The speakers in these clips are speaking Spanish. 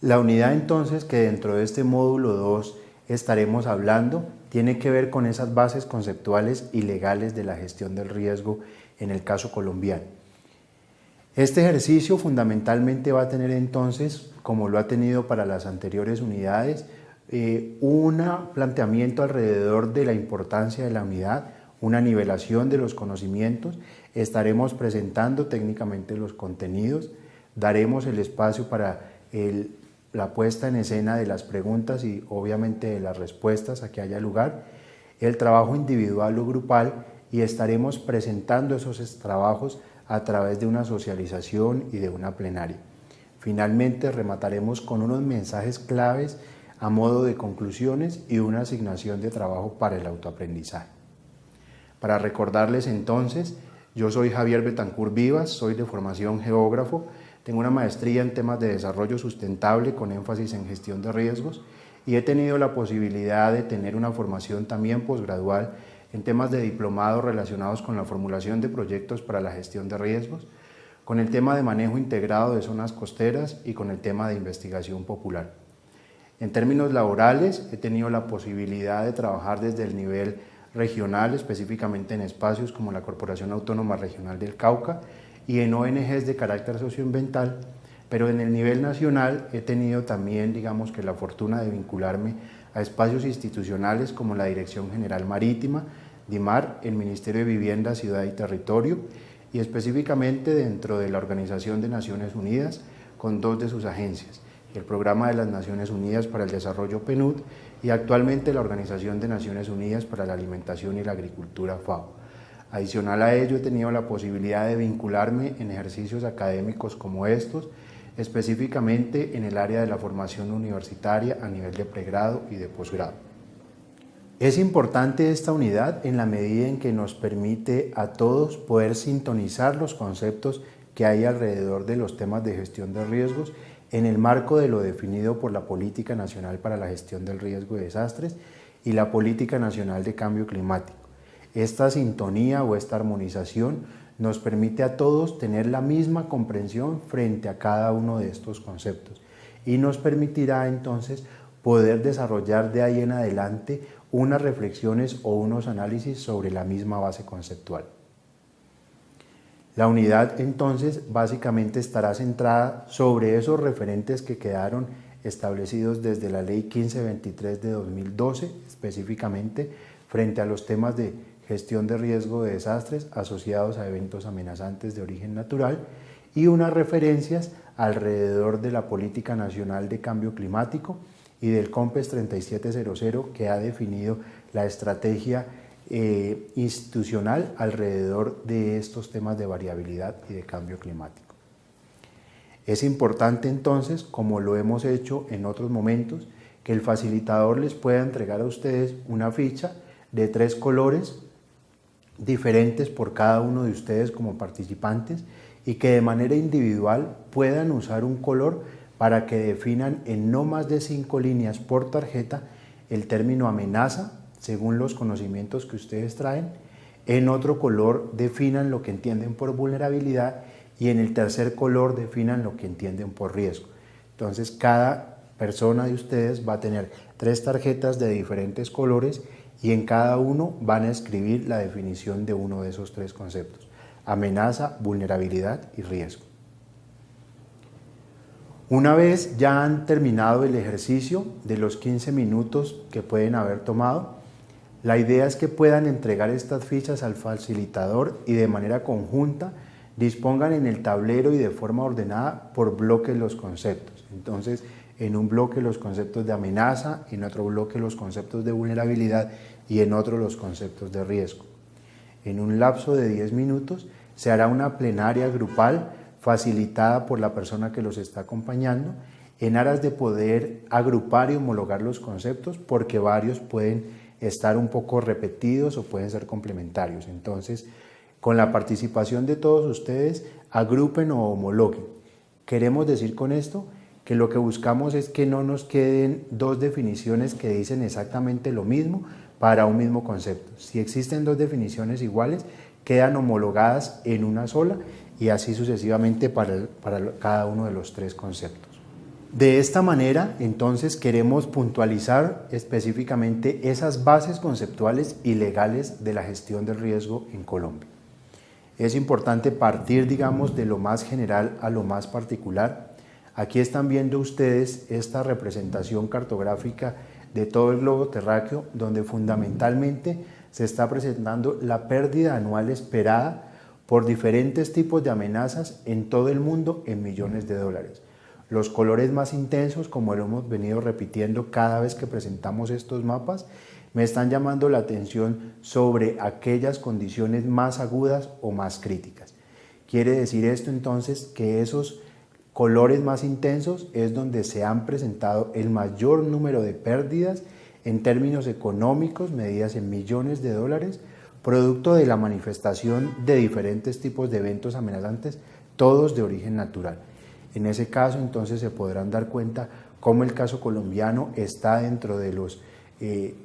La unidad entonces que dentro de este módulo 2 estaremos hablando tiene que ver con esas bases conceptuales y legales de la gestión del riesgo en el caso colombiano. Este ejercicio fundamentalmente va a tener entonces, como lo ha tenido para las anteriores unidades, un planteamiento alrededor de la importancia de la unidad, una nivelación de los conocimientos, estaremos presentando técnicamente los contenidos, daremos el espacio para la puesta en escena de las preguntas y obviamente de las respuestas a que haya lugar, el trabajo individual o grupal, y estaremos presentando esos trabajos a través de una socialización y de una plenaria. Finalmente remataremos con unos mensajes claves a modo de conclusiones y una asignación de trabajo para el autoaprendizaje. Para recordarles entonces, yo soy Javier Betancur Vivas, soy de formación geógrafo, tengo una maestría en temas de desarrollo sustentable con énfasis en gestión de riesgos y he tenido la posibilidad de tener una formación también posgradual en temas de diplomado relacionados con la formulación de proyectos para la gestión de riesgos, con el tema de manejo integrado de zonas costeras y con el tema de investigación popular. En términos laborales, he tenido la posibilidad de trabajar desde el nivel regional, específicamente en espacios como la Corporación Autónoma Regional del Cauca y en ONGs de carácter socioambiental, pero en el nivel nacional he tenido también, digamos que la fortuna de vincularme a espacios institucionales como la Dirección General Marítima, DIMAR, el Ministerio de Vivienda, Ciudad y Territorio, y específicamente dentro de la Organización de Naciones Unidas con dos de sus agencias, el Programa de las Naciones Unidas para el Desarrollo PNUD y actualmente la Organización de Naciones Unidas para la Alimentación y la Agricultura FAO. Adicional a ello he tenido la posibilidad de vincularme en ejercicios académicos como estos, específicamente en el área de la formación universitaria a nivel de pregrado y de posgrado. Es importante esta unidad en la medida en que nos permite a todos poder sintonizar los conceptos que hay alrededor de los temas de gestión de riesgos en el marco de lo definido por la Política Nacional para la Gestión del Riesgo de Desastres y la Política Nacional de Cambio Climático. Esta sintonía o esta armonización nos permite a todos tener la misma comprensión frente a cada uno de estos conceptos y nos permitirá entonces poder desarrollar de ahí en adelante unas reflexiones o unos análisis sobre la misma base conceptual. La unidad entonces básicamente estará centrada sobre esos referentes que quedaron establecidos desde la Ley 1523 de 2012, específicamente frente a los temas de gestión de riesgo de desastres asociados a eventos amenazantes de origen natural y unas referencias alrededor de la Política Nacional de Cambio Climático y del COMPES 3700 que ha definido la estrategia institucional alrededor de estos temas de variabilidad y de cambio climático. Es importante entonces, como lo hemos hecho en otros momentos, que el facilitador les pueda entregar a ustedes una ficha de 3 colores diferentes por cada uno de ustedes como participantes y que de manera individual puedan usar un color para que definan en no más de 5 líneas por tarjeta el término amenaza según los conocimientos que ustedes traen, en otro color definan lo que entienden por vulnerabilidad y en el tercer color definan lo que entienden por riesgo. Entonces cada persona de ustedes va a tener 3 tarjetas de diferentes colores y en cada uno van a escribir la definición de uno de esos 3 conceptos: amenaza, vulnerabilidad y riesgo. Una vez ya han terminado el ejercicio de los 15 minutos que pueden haber tomado, la idea es que puedan entregar estas fichas al facilitador y de manera conjunta dispongan en el tablero y de forma ordenada por bloques los conceptos. Entonces, en un bloque los conceptos de amenaza, en otro bloque los conceptos de vulnerabilidad y en otro los conceptos de riesgo. En un lapso de 10 minutos se hará una plenaria grupal facilitada por la persona que los está acompañando en aras de poder agrupar y homologar los conceptos porque varios pueden estar un poco repetidos o pueden ser complementarios. Entonces, con la participación de todos ustedes, agrupen o homologuen. Queremos decir con esto que lo que buscamos es que no nos queden 2 definiciones que dicen exactamente lo mismo para un mismo concepto. Si existen 2 definiciones iguales, quedan homologadas en una sola y así sucesivamente para cada uno de los 3 conceptos. De esta manera, entonces, queremos puntualizar específicamente esas bases conceptuales y legales de la gestión del riesgo en Colombia. Es importante partir, digamos, de lo más general a lo más particular. Aquí están viendo ustedes esta representación cartográfica de todo el globo terráqueo, donde fundamentalmente se está presentando la pérdida anual esperada por diferentes tipos de amenazas en todo el mundo en millones de dólares. Los colores más intensos, como lo hemos venido repitiendo cada vez que presentamos estos mapas, me están llamando la atención sobre aquellas condiciones más agudas o más críticas. Quiere decir esto entonces que esos colores más intensos es donde se han presentado el mayor número de pérdidas en términos económicos, medidas en millones de dólares, producto de la manifestación de diferentes tipos de eventos amenazantes, todos de origen natural. En ese caso, entonces, se podrán dar cuenta cómo el caso colombiano está dentro de los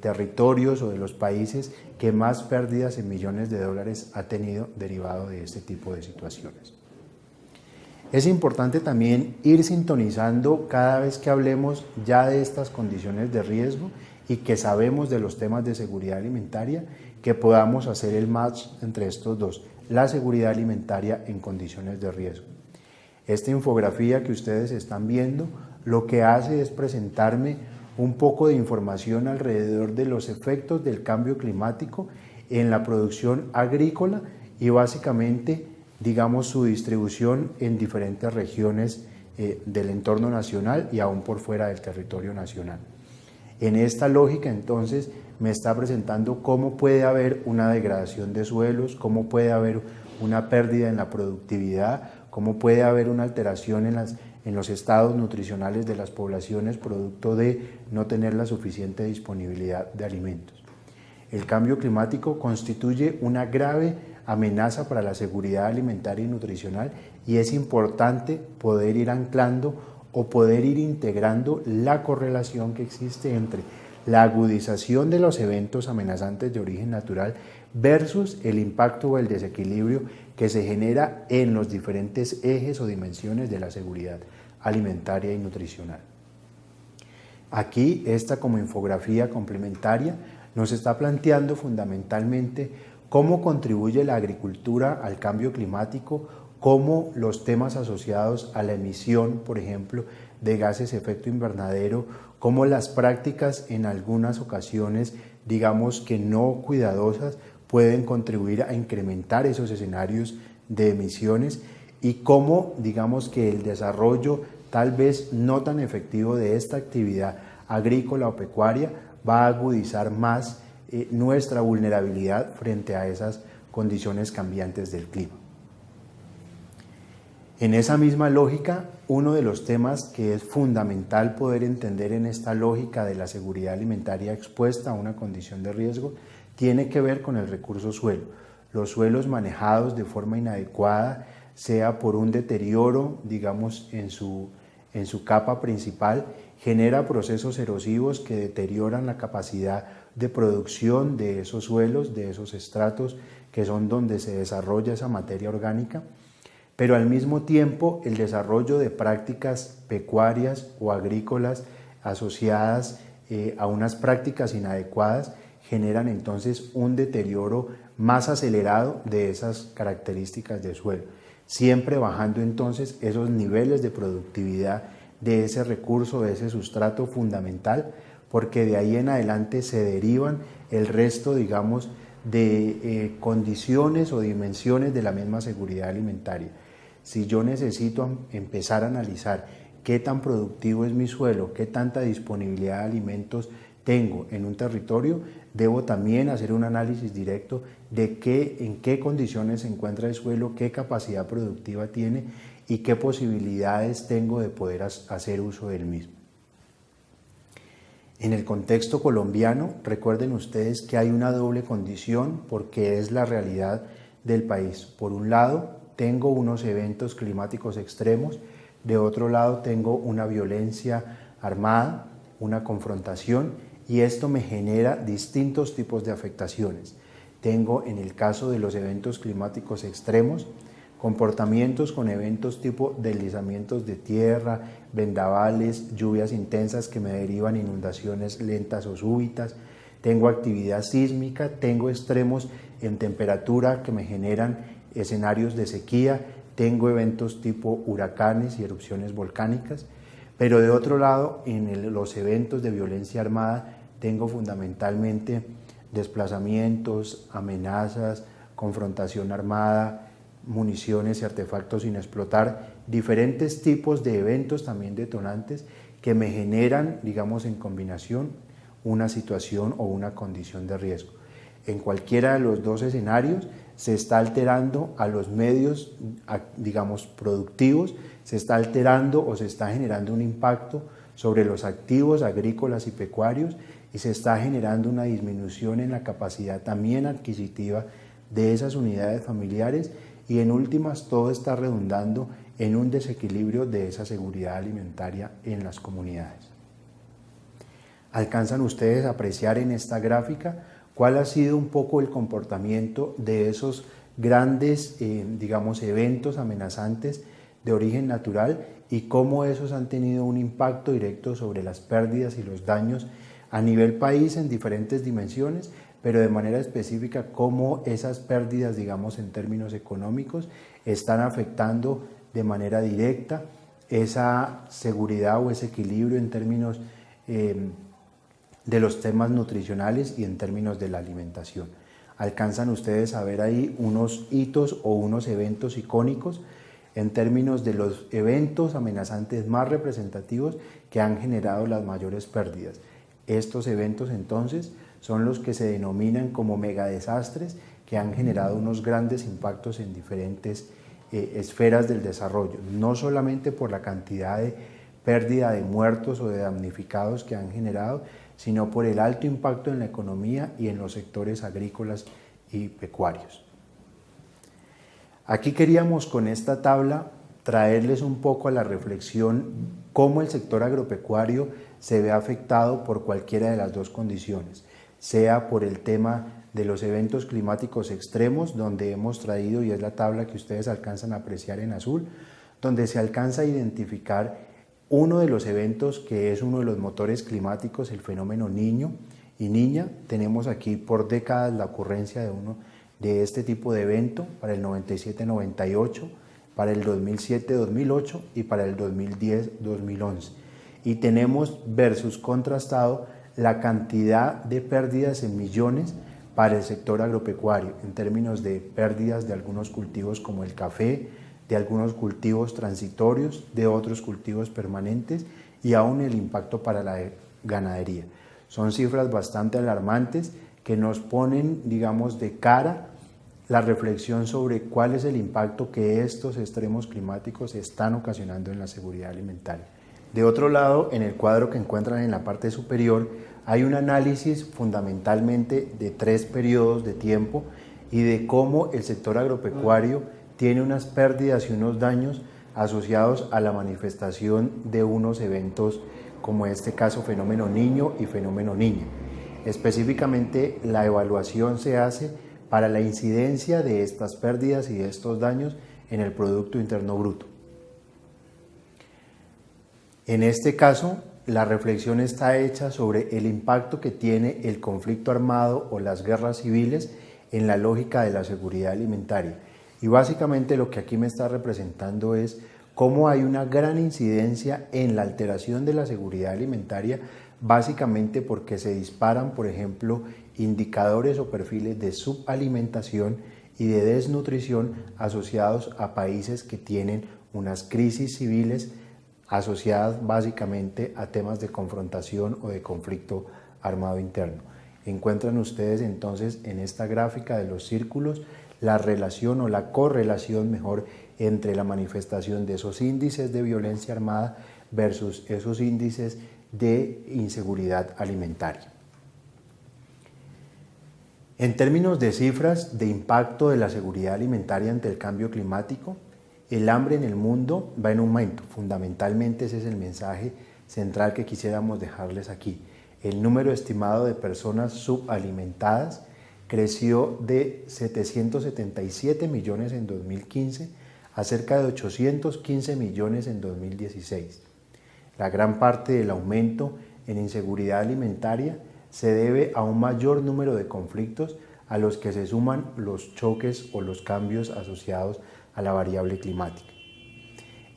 territorios o de los países que más pérdidas en millones de dólares ha tenido derivado de este tipo de situaciones. Es importante también ir sintonizando cada vez que hablemos ya de estas condiciones de riesgo y que sabemos de los temas de seguridad alimentaria, que podamos hacer el match entre estos dos, la seguridad alimentaria en condiciones de riesgo. Esta infografía que ustedes están viendo lo que hace es presentarme un poco de información alrededor de los efectos del cambio climático en la producción agrícola y básicamente, digamos, su distribución en diferentes regiones del entorno nacional y aún por fuera del territorio nacional. En esta lógica, entonces, me está presentando cómo puede haber una degradación de suelos, cómo puede haber una pérdida en la productividad, cómo puede haber una alteración en los estados nutricionales de las poblaciones producto de no tener la suficiente disponibilidad de alimentos. El cambio climático constituye una grave amenaza para la seguridad alimentaria y nutricional y es importante poder ir anclando o poder ir integrando la correlación que existe entre la agudización de los eventos amenazantes de origen natural versus el impacto o el desequilibrio que se genera en los diferentes ejes o dimensiones de la seguridad alimentaria y nutricional. Aquí, esta como infografía complementaria nos está planteando fundamentalmente cómo contribuye la agricultura al cambio climático, cómo los temas asociados a la emisión, por ejemplo, de gases de efecto invernadero, cómo las prácticas en algunas ocasiones, digamos que no cuidadosas, pueden contribuir a incrementar esos escenarios de emisiones y cómo, digamos que el desarrollo tal vez no tan efectivo de esta actividad agrícola o pecuaria va a agudizar más nuestra vulnerabilidad frente a esas condiciones cambiantes del clima. En esa misma lógica, uno de los temas que es fundamental poder entender en esta lógica de la seguridad alimentaria expuesta a una condición de riesgo tiene que ver con el recurso suelo. Los suelos manejados de forma inadecuada, sea por un deterioro, digamos, en su capa principal, genera procesos erosivos que deterioran la capacidad de producción de esos suelos, de esos estratos que son donde se desarrolla esa materia orgánica, pero al mismo tiempo el desarrollo de prácticas pecuarias o agrícolas asociadas a unas prácticas inadecuadas generan entonces un deterioro más acelerado de esas características de suelo, siempre bajando entonces esos niveles de productividad de ese recurso, de ese sustrato fundamental, porque de ahí en adelante se derivan el resto, digamos, de condiciones o dimensiones de la misma seguridad alimentaria. Si yo necesito empezar a analizar qué tan productivo es mi suelo, qué tanta disponibilidad de alimentos tengo en un territorio, debo también hacer un análisis directo de en qué condiciones se encuentra el suelo, qué capacidad productiva tiene y qué posibilidades tengo de poder hacer uso del mismo. En el contexto colombiano, recuerden ustedes que hay una doble condición porque es la realidad del país. Por un lado, tengo unos eventos climáticos extremos, de otro lado tengo una violencia armada, una confrontación, y esto me genera distintos tipos de afectaciones. Tengo, en el caso de los eventos climáticos extremos, Comportamientos con eventos tipo deslizamientos de tierra, vendavales, lluvias intensas que me derivan inundaciones lentas o súbitas. Tengo actividad sísmica, tengo extremos en temperatura que me generan escenarios de sequía, tengo eventos tipo huracanes y erupciones volcánicas. Pero de otro lado, en los eventos de violencia armada, tengo fundamentalmente desplazamientos, amenazas, confrontación armada, municiones y artefactos sin explotar, diferentes tipos de eventos también detonantes que me generan, digamos, en combinación una situación o una condición de riesgo. En cualquiera de los dos escenarios se está alterando a los medios, digamos, productivos, se está alterando o se está generando un impacto sobre los activos agrícolas y pecuarios y se está generando una disminución en la capacidad también adquisitiva de esas unidades familiares y en últimas todo está redundando en un desequilibrio de esa seguridad alimentaria en las comunidades. ¿Alcanzan ustedes a apreciar en esta gráfica cuál ha sido un poco el comportamiento de esos grandes, digamos, eventos amenazantes de origen natural y cómo esos han tenido un impacto directo sobre las pérdidas y los daños a nivel país en diferentes dimensiones, pero de manera específica cómo esas pérdidas, digamos, en términos económicos, están afectando de manera directa esa seguridad o ese equilibrio en términos de los temas nutricionales y en términos de la alimentación? ¿Alcanzan ustedes a ver ahí unos hitos o unos eventos icónicos en términos de los eventos amenazantes más representativos que han generado las mayores pérdidas? Estos eventos entonces son los que se denominan como megadesastres que han generado unos grandes impactos en diferentes esferas del desarrollo, no solamente por la cantidad de pérdida de muertos o de damnificados que han generado, sino por el alto impacto en la economía y en los sectores agrícolas y pecuarios. Aquí queríamos con esta tabla traerles un poco a la reflexión cómo el sector agropecuario se ve afectado por cualquiera de las dos condiciones, sea por el tema de los eventos climáticos extremos, donde hemos traído, y es la tabla que ustedes alcanzan a apreciar en azul, donde se alcanza a identificar uno de los eventos que es uno de los motores climáticos, el fenómeno Niño y Niña. Tenemos aquí por décadas la ocurrencia de este tipo de evento para el 97-98, para el 2007-2008 y para el 2010-2011. Y tenemos versus contrastado la cantidad de pérdidas en millones para el sector agropecuario, en términos de pérdidas de algunos cultivos como el café, de algunos cultivos transitorios, de otros cultivos permanentes y aún el impacto para la ganadería. Son cifras bastante alarmantes que nos ponen, digamos, de cara la reflexión sobre cuál es el impacto que estos extremos climáticos están ocasionando en la seguridad alimentaria. De otro lado, en el cuadro que encuentran en la parte superior, hay un análisis fundamentalmente de 3 periodos de tiempo y de cómo el sector agropecuario tiene unas pérdidas y unos daños asociados a la manifestación de unos eventos como en este caso fenómeno Niño y fenómeno Niña. Específicamente la evaluación se hace para la incidencia de estas pérdidas y de estos daños en el Producto Interno Bruto. En este caso, la reflexión está hecha sobre el impacto que tiene el conflicto armado o las guerras civiles en la lógica de la seguridad alimentaria. Y básicamente lo que aquí me está representando es cómo hay una gran incidencia en la alteración de la seguridad alimentaria, básicamente porque se disparan, por ejemplo, indicadores o perfiles de subalimentación y de desnutrición asociados a países que tienen unas crisis civiles asociadas básicamente a temas de confrontación o de conflicto armado interno. Encuentran ustedes entonces en esta gráfica de los círculos la relación o la correlación mejor entre la manifestación de esos índices de violencia armada versus esos índices de inseguridad alimentaria. En términos de cifras de impacto de la seguridad alimentaria ante el cambio climático, el hambre en el mundo va en aumento. Fundamentalmente ese es el mensaje central que quisiéramos dejarles aquí. El número estimado de personas subalimentadas creció de 777 millones en 2015 a cerca de 815 millones en 2016. La gran parte del aumento en inseguridad alimentaria se debe a un mayor número de conflictos a los que se suman los choques o los cambios asociados a la variable climática.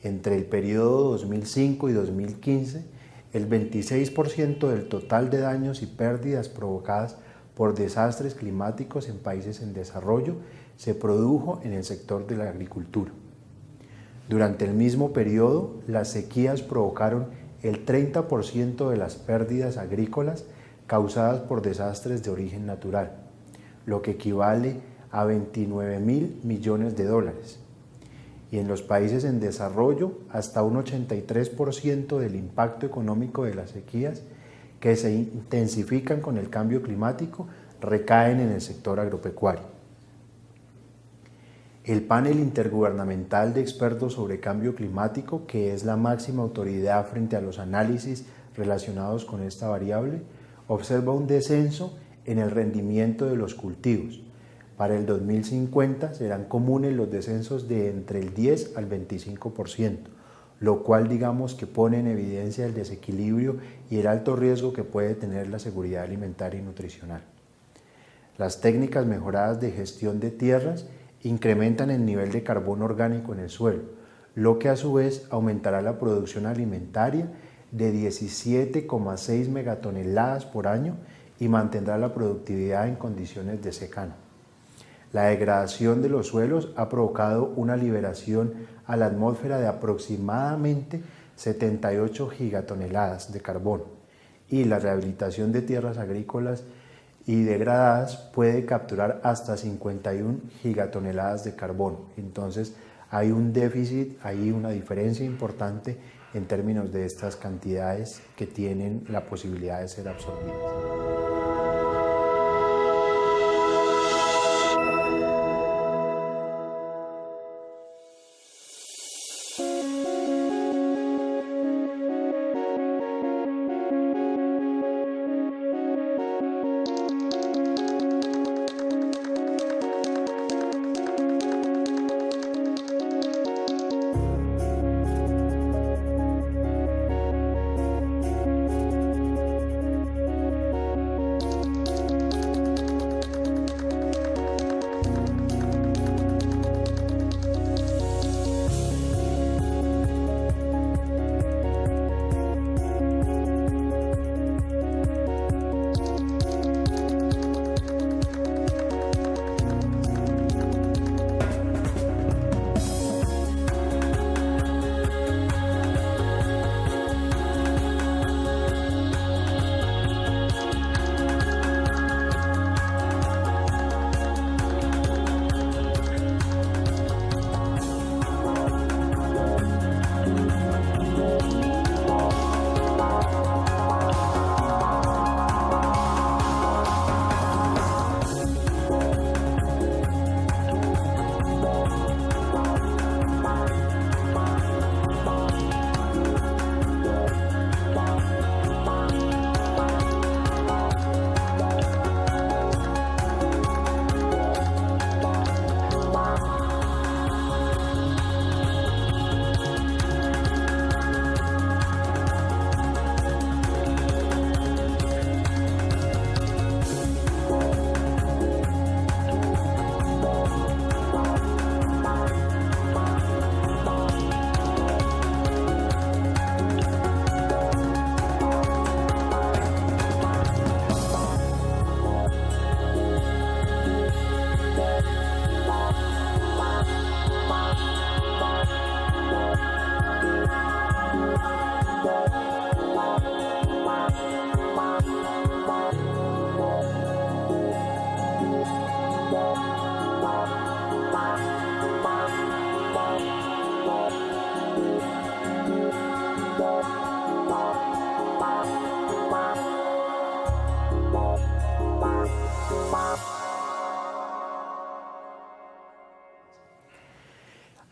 Entre el periodo 2005 y 2015, el 26% del total de daños y pérdidas provocadas por desastres climáticos en países en desarrollo se produjo en el sector de la agricultura. Durante el mismo periodo, las sequías provocaron el 30% de las pérdidas agrícolas causadas por desastres de origen natural, lo que equivale a 29.000 millones de dólares. Y en los países en desarrollo, hasta un 83% del impacto económico de las sequías que se intensifican con el cambio climático recaen en el sector agropecuario. El panel intergubernamental de expertos sobre cambio climático, que es la máxima autoridad frente a los análisis relacionados con esta variable, observa un descenso en el rendimiento de los cultivos. Para el 2050 serán comunes los descensos de entre el 10 al 25%, lo cual digamos que pone en evidencia el desequilibrio y el alto riesgo que puede tener la seguridad alimentaria y nutricional. Las técnicas mejoradas de gestión de tierras incrementan el nivel de carbono orgánico en el suelo, lo que a su vez aumentará la producción alimentaria de 17,6 megatoneladas por año y mantendrá la productividad en condiciones de secano. La degradación de los suelos ha provocado una liberación a la atmósfera de aproximadamente 78 gigatoneladas de carbono y la rehabilitación de tierras agrícolas y degradadas puede capturar hasta 51 gigatoneladas de carbono. Entonces hay un déficit, hay una diferencia importante en términos de estas cantidades que tienen la posibilidad de ser absorbidas.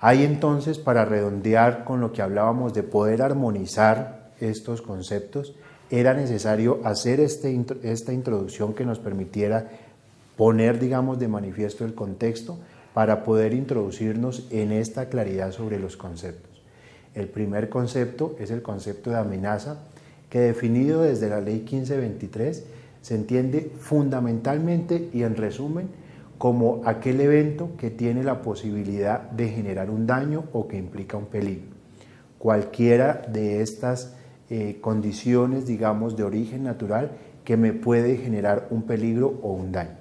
Hay entonces, para redondear con lo que hablábamos de poder armonizar estos conceptos, era necesario hacer esta introducción que nos permitiera poner, digamos, de manifiesto el contexto para poder introducirnos en esta claridad sobre los conceptos. El primer concepto es el concepto de amenaza, que definido desde la Ley 1523 se entiende fundamentalmente y en resumen como aquel evento que tiene la posibilidad de generar un daño o que implica un peligro. Cualquiera de estas condiciones, digamos, de origen natural que me puede generar un peligro o un daño.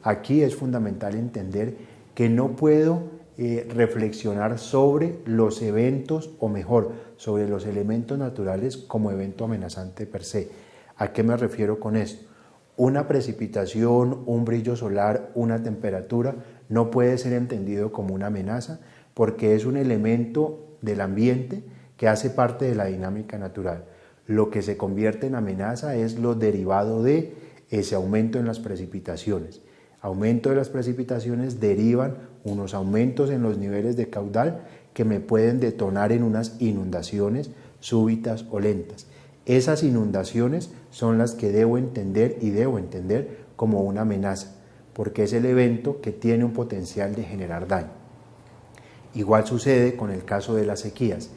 Aquí es fundamental entender que no puedo reflexionar sobre los eventos, o mejor, sobre los elementos naturales como evento amenazante per se. ¿A qué me refiero con esto? Una precipitación, un brillo solar, una temperatura no puede ser entendido como una amenaza porque es un elemento del ambiente que hace parte de la dinámica natural. Lo que se convierte en amenaza es lo derivado de ese aumento en las precipitaciones. Aumento de las precipitaciones derivan unos aumentos en los niveles de caudal que me pueden detonar en unas inundaciones súbitas o lentas. Esas inundaciones son las que debo entender como una amenaza, porque es el evento que tiene un potencial de generar daño. Igual sucede con el caso de las sequías.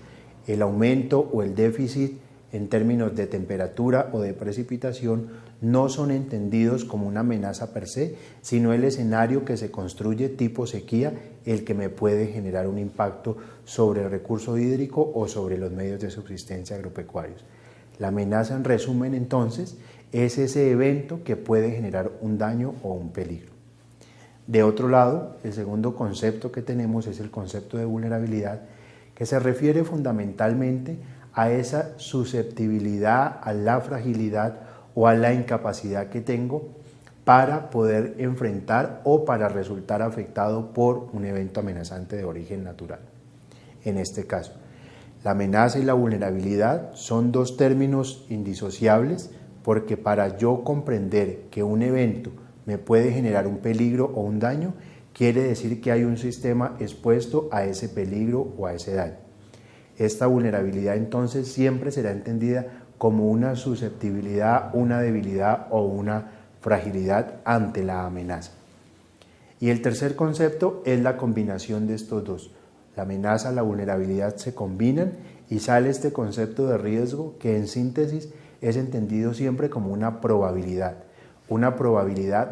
El aumento o el déficit en términos de temperatura o de precipitación no son entendidos como una amenaza per se, sino el escenario que se construye tipo sequía, el que me puede generar un impacto sobre el recurso hídrico o sobre los medios de subsistencia agropecuarios. La amenaza, en resumen, entonces, es ese evento que puede generar un daño o un peligro. De otro lado, el segundo concepto que tenemos es el concepto de vulnerabilidad, que se refiere fundamentalmente a esa susceptibilidad, a la fragilidad o a la incapacidad que tengo para poder enfrentar o para resultar afectado por un evento amenazante de origen natural. En este caso, la amenaza y la vulnerabilidad son dos términos indisociables porque para yo comprender que un evento me puede generar un peligro o un daño, quiere decir que hay un sistema expuesto a ese peligro o a ese daño. Esta vulnerabilidad entonces siempre será entendida como una susceptibilidad, una debilidad o una fragilidad ante la amenaza. Y el tercer concepto es la combinación de estos dos. La amenaza y la vulnerabilidad se combinan y sale este concepto de riesgo que en síntesis es entendido siempre como una probabilidad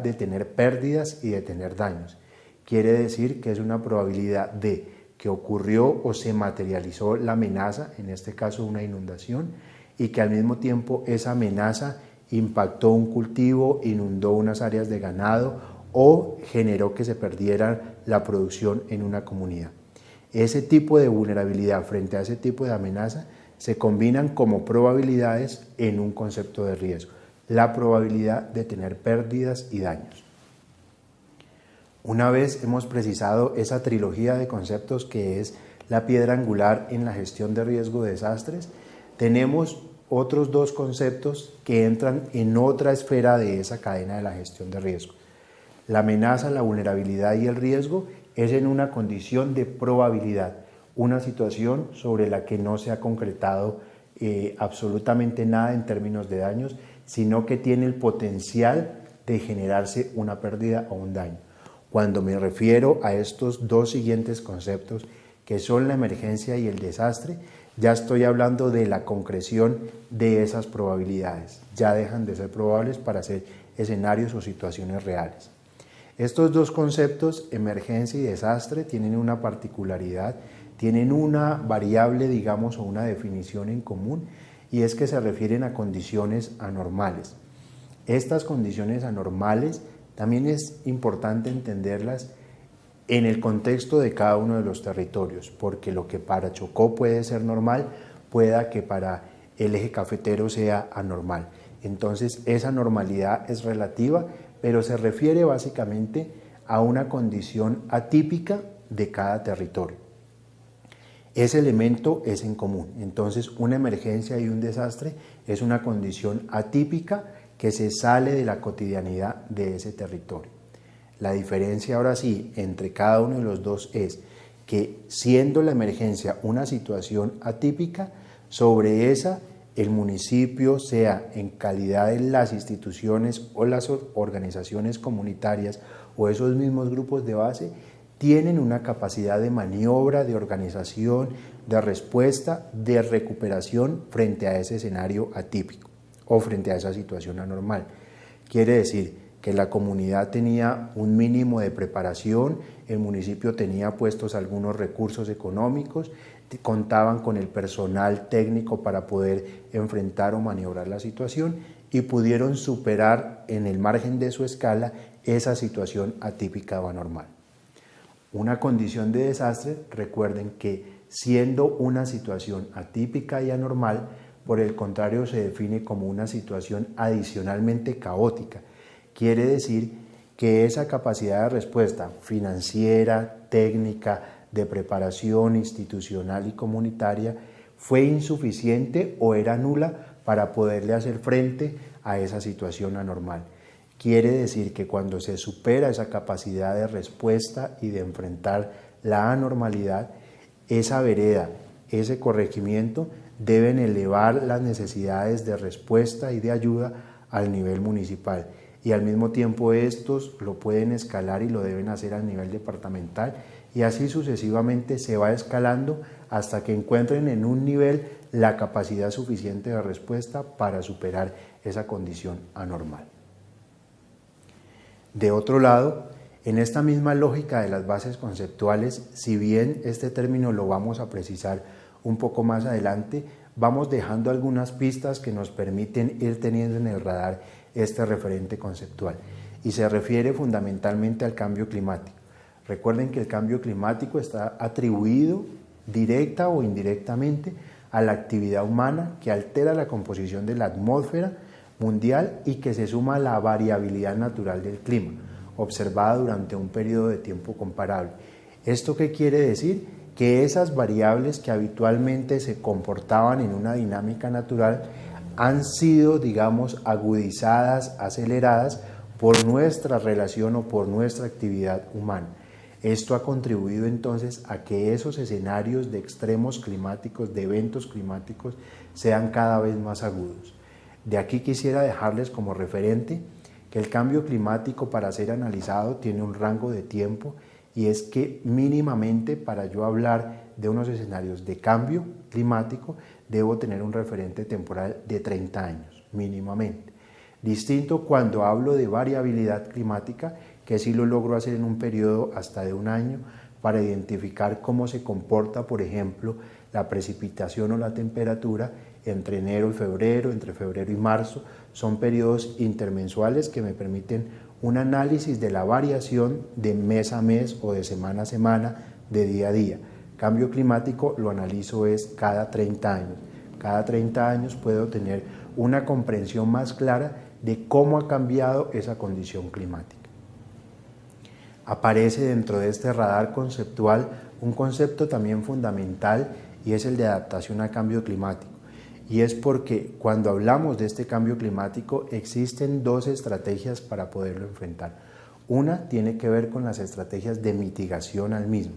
de tener pérdidas y de tener daños. Quiere decir que es una probabilidad de que ocurrió o se materializó la amenaza, en este caso una inundación, y que al mismo tiempo esa amenaza impactó un cultivo, inundó unas áreas de ganado o generó que se perdiera la producción en una comunidad. Ese tipo de vulnerabilidad frente a ese tipo de amenaza se combinan como probabilidades en un concepto de riesgo, la probabilidad de tener pérdidas y daños. Una vez hemos precisado esa trilogía de conceptos que es la piedra angular en la gestión de riesgo de desastres, tenemos otros dos conceptos que entran en otra esfera de esa cadena de la gestión de riesgo. La amenaza, la vulnerabilidad y el riesgo es en una condición de probabilidad, una situación sobre la que no se ha concretado absolutamente nada en términos de daños, sino que tiene el potencial de generarse una pérdida o un daño. Cuando me refiero a estos dos siguientes conceptos, que son la emergencia y el desastre, ya estoy hablando de la concreción de esas probabilidades. Ya dejan de ser probables para ser escenarios o situaciones reales. Estos dos conceptos, emergencia y desastre, tienen una particularidad, tienen una variable, digamos, o una definición en común, y es que se refieren a condiciones anormales. Estas condiciones anormales también es importante entenderlas en el contexto de cada uno de los territorios, porque lo que para Chocó puede ser normal, pueda que para el eje cafetero sea anormal. Entonces, esa normalidad es relativa, pero se refiere básicamente a una condición atípica de cada territorio. Ese elemento es en común. Entonces, una emergencia y un desastre es una condición atípica que se sale de la cotidianidad de ese territorio. La diferencia ahora sí entre cada uno de los dos es que siendo la emergencia una situación atípica, sobre esa el municipio, sea en calidad de las instituciones o las organizaciones comunitarias o esos mismos grupos de base, tienen una capacidad de maniobra, de organización, de respuesta, de recuperación frente a ese escenario atípico o frente a esa situación anormal. Quiere decir que la comunidad tenía un mínimo de preparación, el municipio tenía puestos algunos recursos económicos, contaban con el personal técnico para poder enfrentar o maniobrar la situación y pudieron superar en el margen de su escala esa situación atípica o anormal. Una condición de desastre, recuerden que siendo una situación atípica y anormal, por el contrario se define como una situación adicionalmente caótica. Quiere decir que esa capacidad de respuesta financiera, técnica, de preparación institucional y comunitaria fue insuficiente o era nula para poderle hacer frente a esa situación anormal. Quiere decir que cuando se supera esa capacidad de respuesta y de enfrentar la anormalidad, esa vereda, ese corregimiento deben elevar las necesidades de respuesta y de ayuda al nivel municipal. Y al mismo tiempo estos lo pueden escalar y lo deben hacer a nivel departamental y así sucesivamente se va escalando hasta que encuentren en un nivel la capacidad suficiente de respuesta para superar esa condición anormal. De otro lado, en esta misma lógica de las bases conceptuales, si bien este término lo vamos a precisar un poco más adelante, vamos dejando algunas pistas que nos permiten ir teniendo en el radar este referente conceptual y se refiere fundamentalmente al cambio climático. Recuerden que el cambio climático está atribuido directa o indirectamente a la actividad humana que altera la composición de la atmósfera mundial y que se suma a la variabilidad natural del clima, observada durante un periodo de tiempo comparable. ¿Esto qué quiere decir? Que esas variables que habitualmente se comportaban en una dinámica natural han sido, digamos, agudizadas, aceleradas por nuestra relación o por nuestra actividad humana. Esto ha contribuido entonces a que esos escenarios de extremos climáticos, de eventos climáticos, sean cada vez más agudos. De aquí quisiera dejarles como referente que el cambio climático para ser analizado tiene un rango de tiempo y es que mínimamente para yo hablar de unos escenarios de cambio climático debo tener un referente temporal de 30 años mínimamente. Distinto cuando hablo de variabilidad climática, que sí lo logro hacer en un periodo hasta de un año para identificar cómo se comporta, por ejemplo, la precipitación o la temperatura entre enero y febrero, entre febrero y marzo. Son periodos intermensuales que me permiten un análisis de la variación de mes a mes o de semana a semana, de día a día. Cambio climático lo analizo es cada 30 años. Cada 30 años puedo tener una comprensión más clara de cómo ha cambiado esa condición climática. Aparece dentro de este radar conceptual un concepto también fundamental y es el de adaptación al cambio climático. Y es porque cuando hablamos de este cambio climático existen dos estrategias para poderlo enfrentar. Una tiene que ver con las estrategias de mitigación al mismo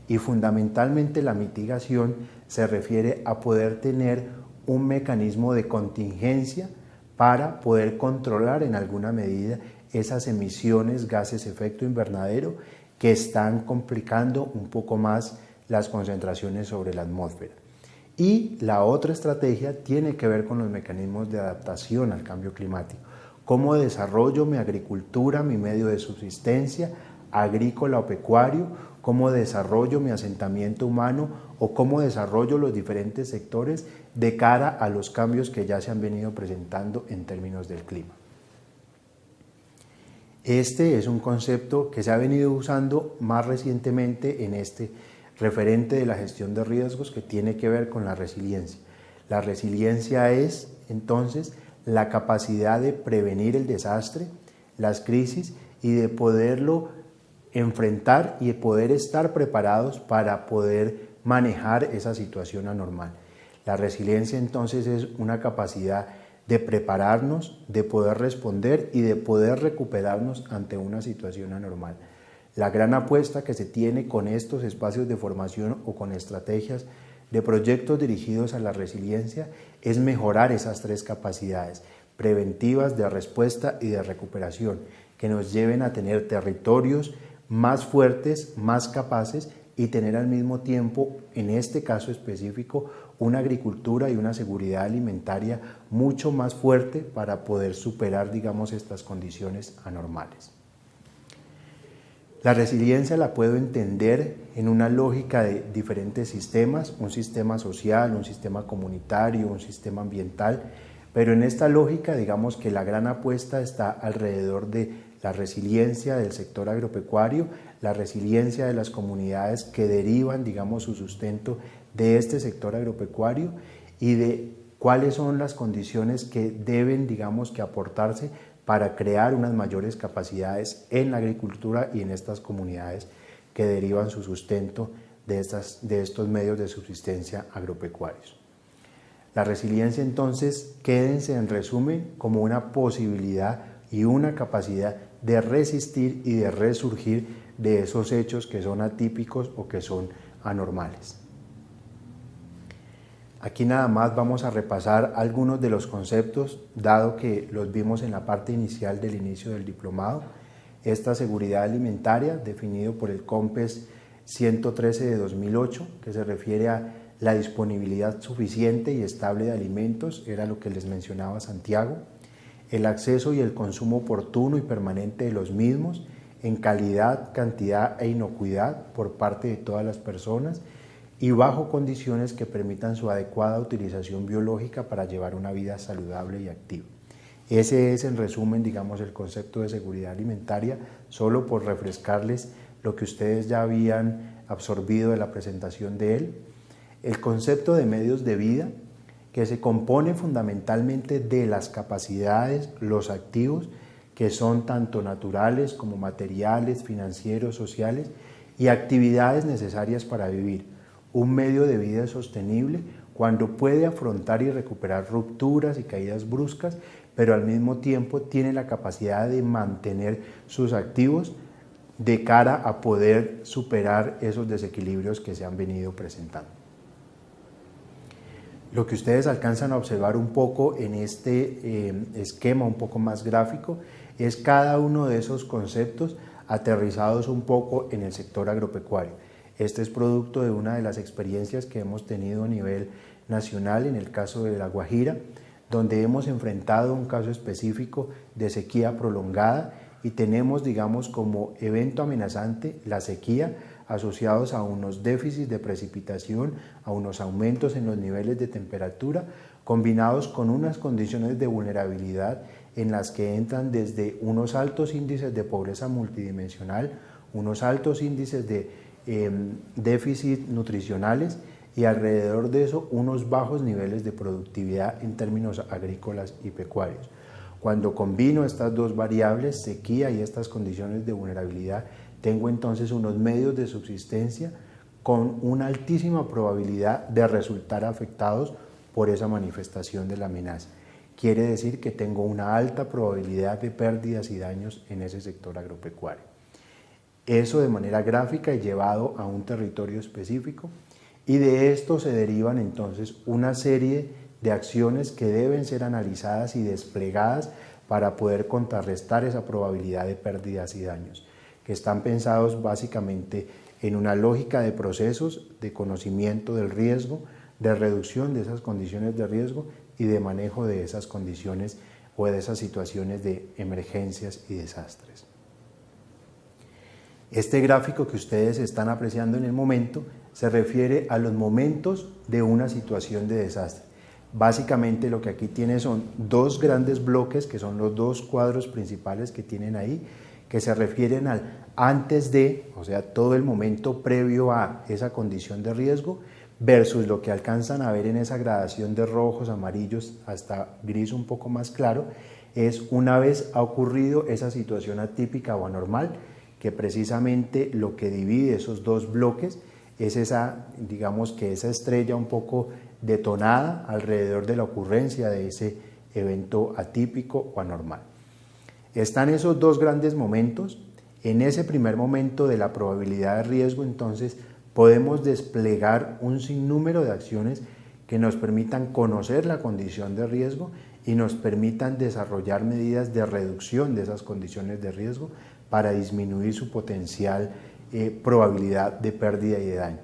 y fundamentalmente la mitigación se refiere a poder tener un mecanismo de contingencia para poder controlar en alguna medida esas emisiones, gases efecto invernadero que están complicando un poco más las concentraciones sobre la atmósfera. Y la otra estrategia tiene que ver con los mecanismos de adaptación al cambio climático. Cómo desarrollo mi agricultura, mi medio de subsistencia, agrícola o pecuario, cómo desarrollo mi asentamiento humano o cómo desarrollo los diferentes sectores de cara a los cambios que ya se han venido presentando en términos del clima. Este es un concepto que se ha venido usando más recientemente en este referente de la gestión de riesgos que tiene que ver con la resiliencia. La resiliencia es entonces la capacidad de prevenir el desastre, las crisis y de poderlo enfrentar y de poder estar preparados para poder manejar esa situación anormal. La resiliencia entonces es una capacidad de prepararnos, de poder responder y de poder recuperarnos ante una situación anormal. La gran apuesta que se tiene con estos espacios de formación o con estrategias de proyectos dirigidos a la resiliencia es mejorar esas tres capacidades preventivas de respuesta y de recuperación que nos lleven a tener territorios más fuertes, más capaces y tener al mismo tiempo, en este caso específico, una agricultura y una seguridad alimentaria mucho más fuerte para poder superar, digamos, estas condiciones anormales. La resiliencia la puedo entender en una lógica de diferentes sistemas, un sistema social, un sistema comunitario, un sistema ambiental, pero en esta lógica digamos que la gran apuesta está alrededor de la resiliencia del sector agropecuario, la resiliencia de las comunidades que derivan, digamos, su sustento de este sector agropecuario y de cuáles son las condiciones que deben, digamos, que aportarse para crear unas mayores capacidades en la agricultura y en estas comunidades que derivan su sustento de estos medios de subsistencia agropecuarios. La resiliencia entonces, quédense en resumen como una posibilidad y una capacidad de resistir y de resurgir de esos hechos que son atípicos o que son anormales. Aquí nada más vamos a repasar algunos de los conceptos, dado que los vimos en la parte inicial del inicio del diplomado. Esta seguridad alimentaria, definido por el COMPES 113 de 2008, que se refiere a la disponibilidad suficiente y estable de alimentos, era lo que les mencionaba Santiago, el acceso y el consumo oportuno y permanente de los mismos, en calidad, cantidad e inocuidad por parte de todas las personas, y bajo condiciones que permitan su adecuada utilización biológica para llevar una vida saludable y activa. Ese es en resumen, digamos, el concepto de seguridad alimentaria, solo por refrescarles lo que ustedes ya habían absorbido de la presentación de él. El concepto de medios de vida, que se compone fundamentalmente de las capacidades, los activos, que son tanto naturales como materiales, financieros, sociales, y actividades necesarias para vivir. Un medio de vida sostenible cuando puede afrontar y recuperar rupturas y caídas bruscas, pero al mismo tiempo tiene la capacidad de mantener sus activos de cara a poder superar esos desequilibrios que se han venido presentando. Lo que ustedes alcanzan a observar un poco en este esquema un poco más gráfico es cada uno de esos conceptos aterrizados un poco en el sector agropecuario. Este es producto de una de las experiencias que hemos tenido a nivel nacional en el caso de La Guajira, donde hemos enfrentado un caso específico de sequía prolongada y tenemos, digamos, como evento amenazante la sequía asociados a unos déficits de precipitación, a unos aumentos en los niveles de temperatura, combinados con unas condiciones de vulnerabilidad en las que entran desde unos altos índices de pobreza multidimensional, unos altos índices de déficit nutricionales y alrededor de eso unos bajos niveles de productividad en términos agrícolas y pecuarios. Cuando combino estas dos variables, sequía y estas condiciones de vulnerabilidad, tengo entonces unos medios de subsistencia con una altísima probabilidad de resultar afectados por esa manifestación de la amenaza. Quiere decir que tengo una alta probabilidad de pérdidas y daños en ese sector agropecuario. Eso de manera gráfica y llevado a un territorio específico, y de esto se derivan entonces una serie de acciones que deben ser analizadas y desplegadas para poder contrarrestar esa probabilidad de pérdidas y daños, que están pensados básicamente en una lógica de procesos de conocimiento del riesgo, de reducción de esas condiciones de riesgo y de manejo de esas condiciones o de esas situaciones de emergencias y desastres. Este gráfico que ustedes están apreciando en el momento se refiere a los momentos de una situación de desastre. Básicamente lo que aquí tiene son dos grandes bloques, que son los dos cuadros principales que tienen ahí, que se refieren al antes de, o sea, todo el momento previo a esa condición de riesgo, versus lo que alcanzan a ver en esa gradación de rojos, amarillos, hasta gris un poco más claro, es una vez ha ocurrido esa situación atípica o anormal, que precisamente lo que divide esos dos bloques es esa, digamos que esa estrella un poco detonada alrededor de la ocurrencia de ese evento atípico o anormal. Están esos dos grandes momentos. En ese primer momento de la probabilidad de riesgo, entonces, podemos desplegar un sinnúmero de acciones que nos permitan conocer la condición de riesgo y nos permitan desarrollar medidas de reducción de esas condiciones de riesgo para disminuir su potencial probabilidad de pérdida y de daño.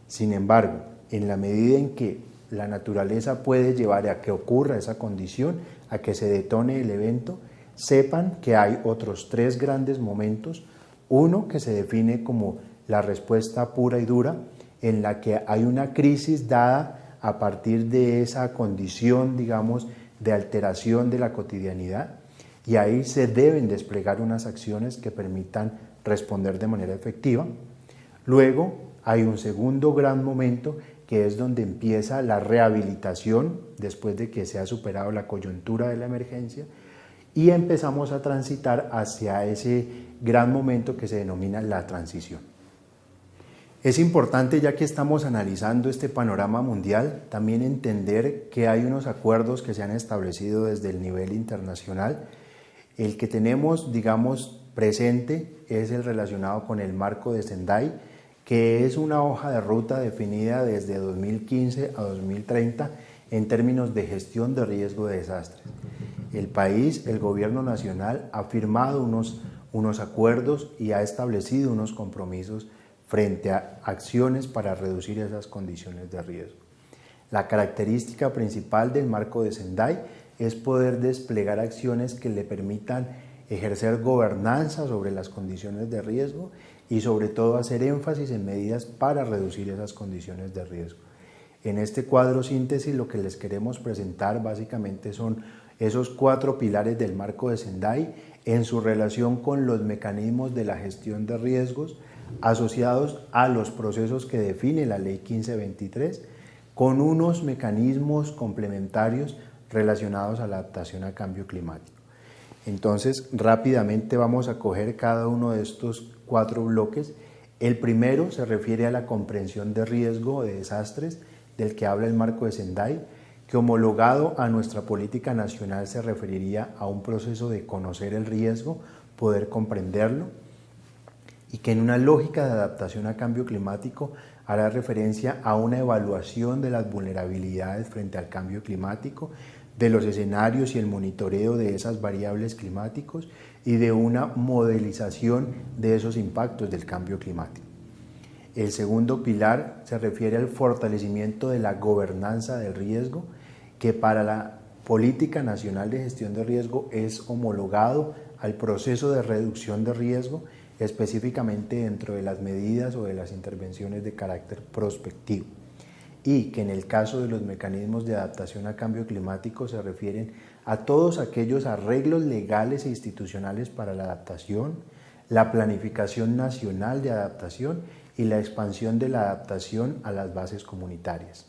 Sin embargo, en la medida en que la naturaleza puede llevar a que ocurra esa condición, a que se detone el evento, sepan que hay otros 3 grandes momentos. Uno que se define como la respuesta pura y dura, en la que hay una crisis dada a partir de esa condición, digamos, de alteración de la cotidianidad, y ahí se deben desplegar unas acciones que permitan responder de manera efectiva. Luego hay un segundo gran momento que es donde empieza la rehabilitación después de que se ha superado la coyuntura de la emergencia, y empezamos a transitar hacia ese gran momento que se denomina la transición. Es importante, ya que estamos analizando este panorama mundial, también entender que hay unos acuerdos que se han establecido desde el nivel internacional. El que tenemos, digamos, presente es el relacionado con el marco de Sendai, que es una hoja de ruta definida desde 2015 a 2030 en términos de gestión de riesgo de desastres. El país, el gobierno nacional, ha firmado unos acuerdos y ha establecido unos compromisos frente a acciones para reducir esas condiciones de riesgo. La característica principal del marco de Sendai es poder desplegar acciones que le permitan ejercer gobernanza sobre las condiciones de riesgo y sobre todo hacer énfasis en medidas para reducir esas condiciones de riesgo. En este cuadro síntesis lo que les queremos presentar básicamente son esos 4 pilares del marco de Sendai en su relación con los mecanismos de la gestión de riesgos asociados a los procesos que define la Ley 1523, con unos mecanismos complementarios relacionados a la adaptación a cambio climático. Entonces, rápidamente vamos a coger cada uno de estos 4 bloques. El primero se refiere a la comprensión de riesgo de desastres, del que habla el marco de Sendai, que homologado a nuestra política nacional se referiría a un proceso de conocer el riesgo, poder comprenderlo, y que en una lógica de adaptación a cambio climático hará referencia a una evaluación de las vulnerabilidades frente al cambio climático, de los escenarios y el monitoreo de esas variables climáticos y de una modelización de esos impactos del cambio climático. El segundo pilar se refiere al fortalecimiento de la gobernanza del riesgo, que para la Política Nacional de Gestión de Riesgo es homologado al proceso de reducción de riesgo, específicamente dentro de las medidas o de las intervenciones de carácter prospectivo, y que en el caso de los mecanismos de adaptación a cambio climático se refieren a todos aquellos arreglos legales e institucionales para la adaptación, la planificación nacional de adaptación y la expansión de la adaptación a las bases comunitarias.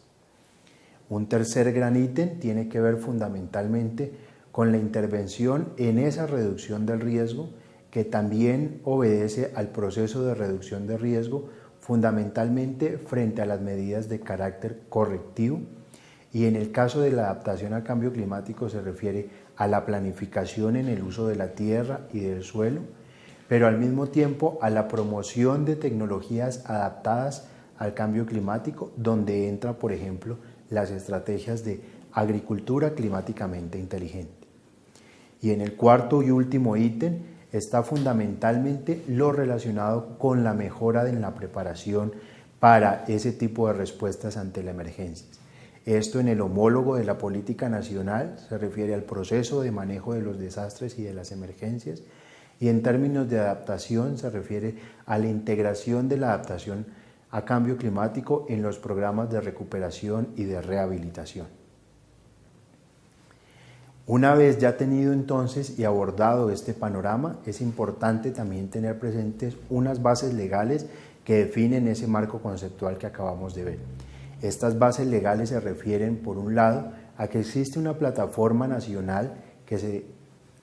Un tercer gran ítem tiene que ver fundamentalmente con la intervención en esa reducción del riesgo, que también obedece al proceso de reducción de riesgo, fundamentalmente frente a las medidas de carácter correctivo, y en el caso de la adaptación al cambio climático se refiere a la planificación en el uso de la tierra y del suelo, pero al mismo tiempo a la promoción de tecnologías adaptadas al cambio climático, donde entra, por ejemplo, las estrategias de agricultura climáticamente inteligente. Y en el cuarto y último ítem está fundamentalmente lo relacionado con la mejora en la preparación para ese tipo de respuestas ante la emergencia. Esto en el homólogo de la política nacional se refiere al proceso de manejo de los desastres y de las emergencias, y en términos de adaptación se refiere a la integración de la adaptación a cambio climático en los programas de recuperación y de rehabilitación. Una vez ya tenido entonces y abordado este panorama, es importante también tener presentes unas bases legales que definen ese marco conceptual que acabamos de ver. Estas bases legales se refieren, por un lado, a que existe una plataforma nacional que se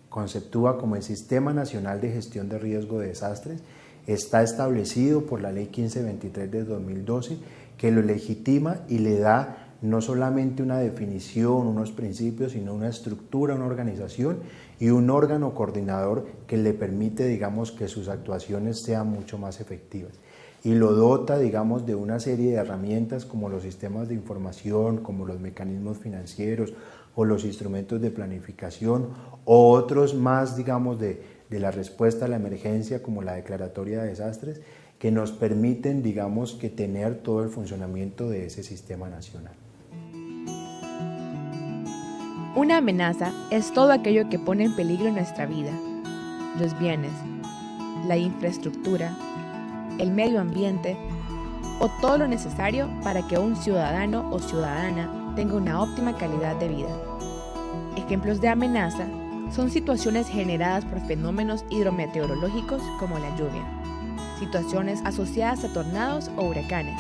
conceptúa como el Sistema Nacional de Gestión de Riesgo de Desastres. Está establecido por la Ley 1523 de 2012, que lo legitima y le da no solamente una definición, unos principios, sino una estructura, una organización y un órgano coordinador que le permite, digamos, que sus actuaciones sean mucho más efectivas. Y lo dota, digamos, de una serie de herramientas como los sistemas de información, como los mecanismos financieros o los instrumentos de planificación o otros más, digamos, de de la respuesta a la emergencia como la declaratoria de desastres, que nos permiten, digamos, que tener todo el funcionamiento de ese sistema nacional. Una amenaza es todo aquello que pone en peligro nuestra vida, los bienes, la infraestructura, el medio ambiente o todo lo necesario para que un ciudadano o ciudadana tenga una óptima calidad de vida. Ejemplos de amenaza son situaciones generadas por fenómenos hidrometeorológicos como la lluvia, situaciones asociadas a tornados o huracanes,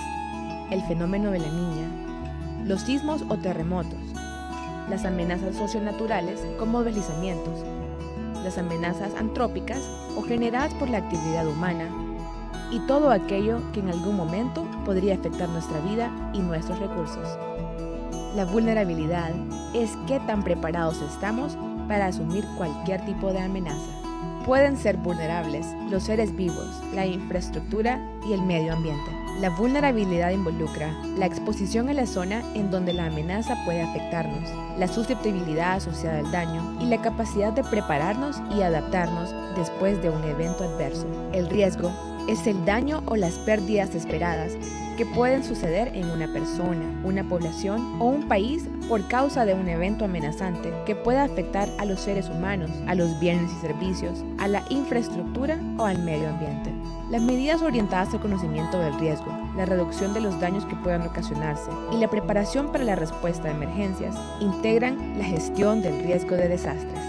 el fenómeno de la Niña, los sismos o terremotos, las amenazas socionaturales como deslizamientos, las amenazas antrópicas o generadas por la actividad humana, y todo aquello que en algún momento podría afectar nuestra vida y nuestros recursos. La vulnerabilidad es qué tan preparados estamos para asumir cualquier tipo de amenaza. Pueden ser vulnerables los seres vivos, la infraestructura y el medio ambiente. La vulnerabilidad involucra la exposición a la zona en donde la amenaza puede afectarnos, la susceptibilidad asociada al daño y la capacidad de prepararnos y adaptarnos después de un evento adverso. El riesgo es el daño o las pérdidas esperadas que pueden suceder en una persona, una población o un país por causa de un evento amenazante que pueda afectar a los seres humanos, a los bienes y servicios, a la infraestructura o al medio ambiente. Las medidas orientadas al conocimiento del riesgo, la reducción de los daños que puedan ocasionarse y la preparación para la respuesta a emergencias integran la gestión del riesgo de desastres.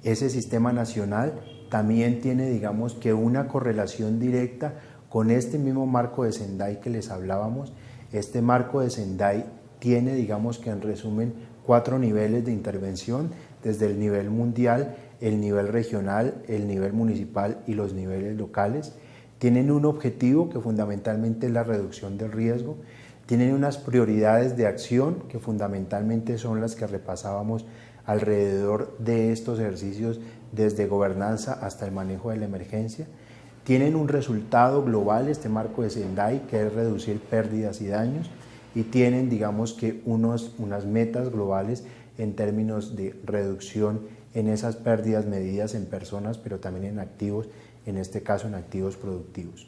Ese sistema nacional también tiene, digamos, que una correlación directa con este mismo marco de Sendai que les hablábamos. Este marco de Sendai tiene, digamos que en resumen, 4 niveles de intervención, desde el nivel mundial, el nivel regional, el nivel municipal y los niveles locales. Tienen un objetivo que fundamentalmente es la reducción del riesgo, tienen unas prioridades de acción que fundamentalmente son las que repasábamos alrededor de estos ejercicios desde gobernanza hasta el manejo de la emergencia. Tienen un resultado global, este marco de Sendai, que es reducir pérdidas y daños, y tienen, digamos que, unas metas globales en términos de reducción en esas pérdidas medidas en personas, pero también en activos, en este caso en activos productivos.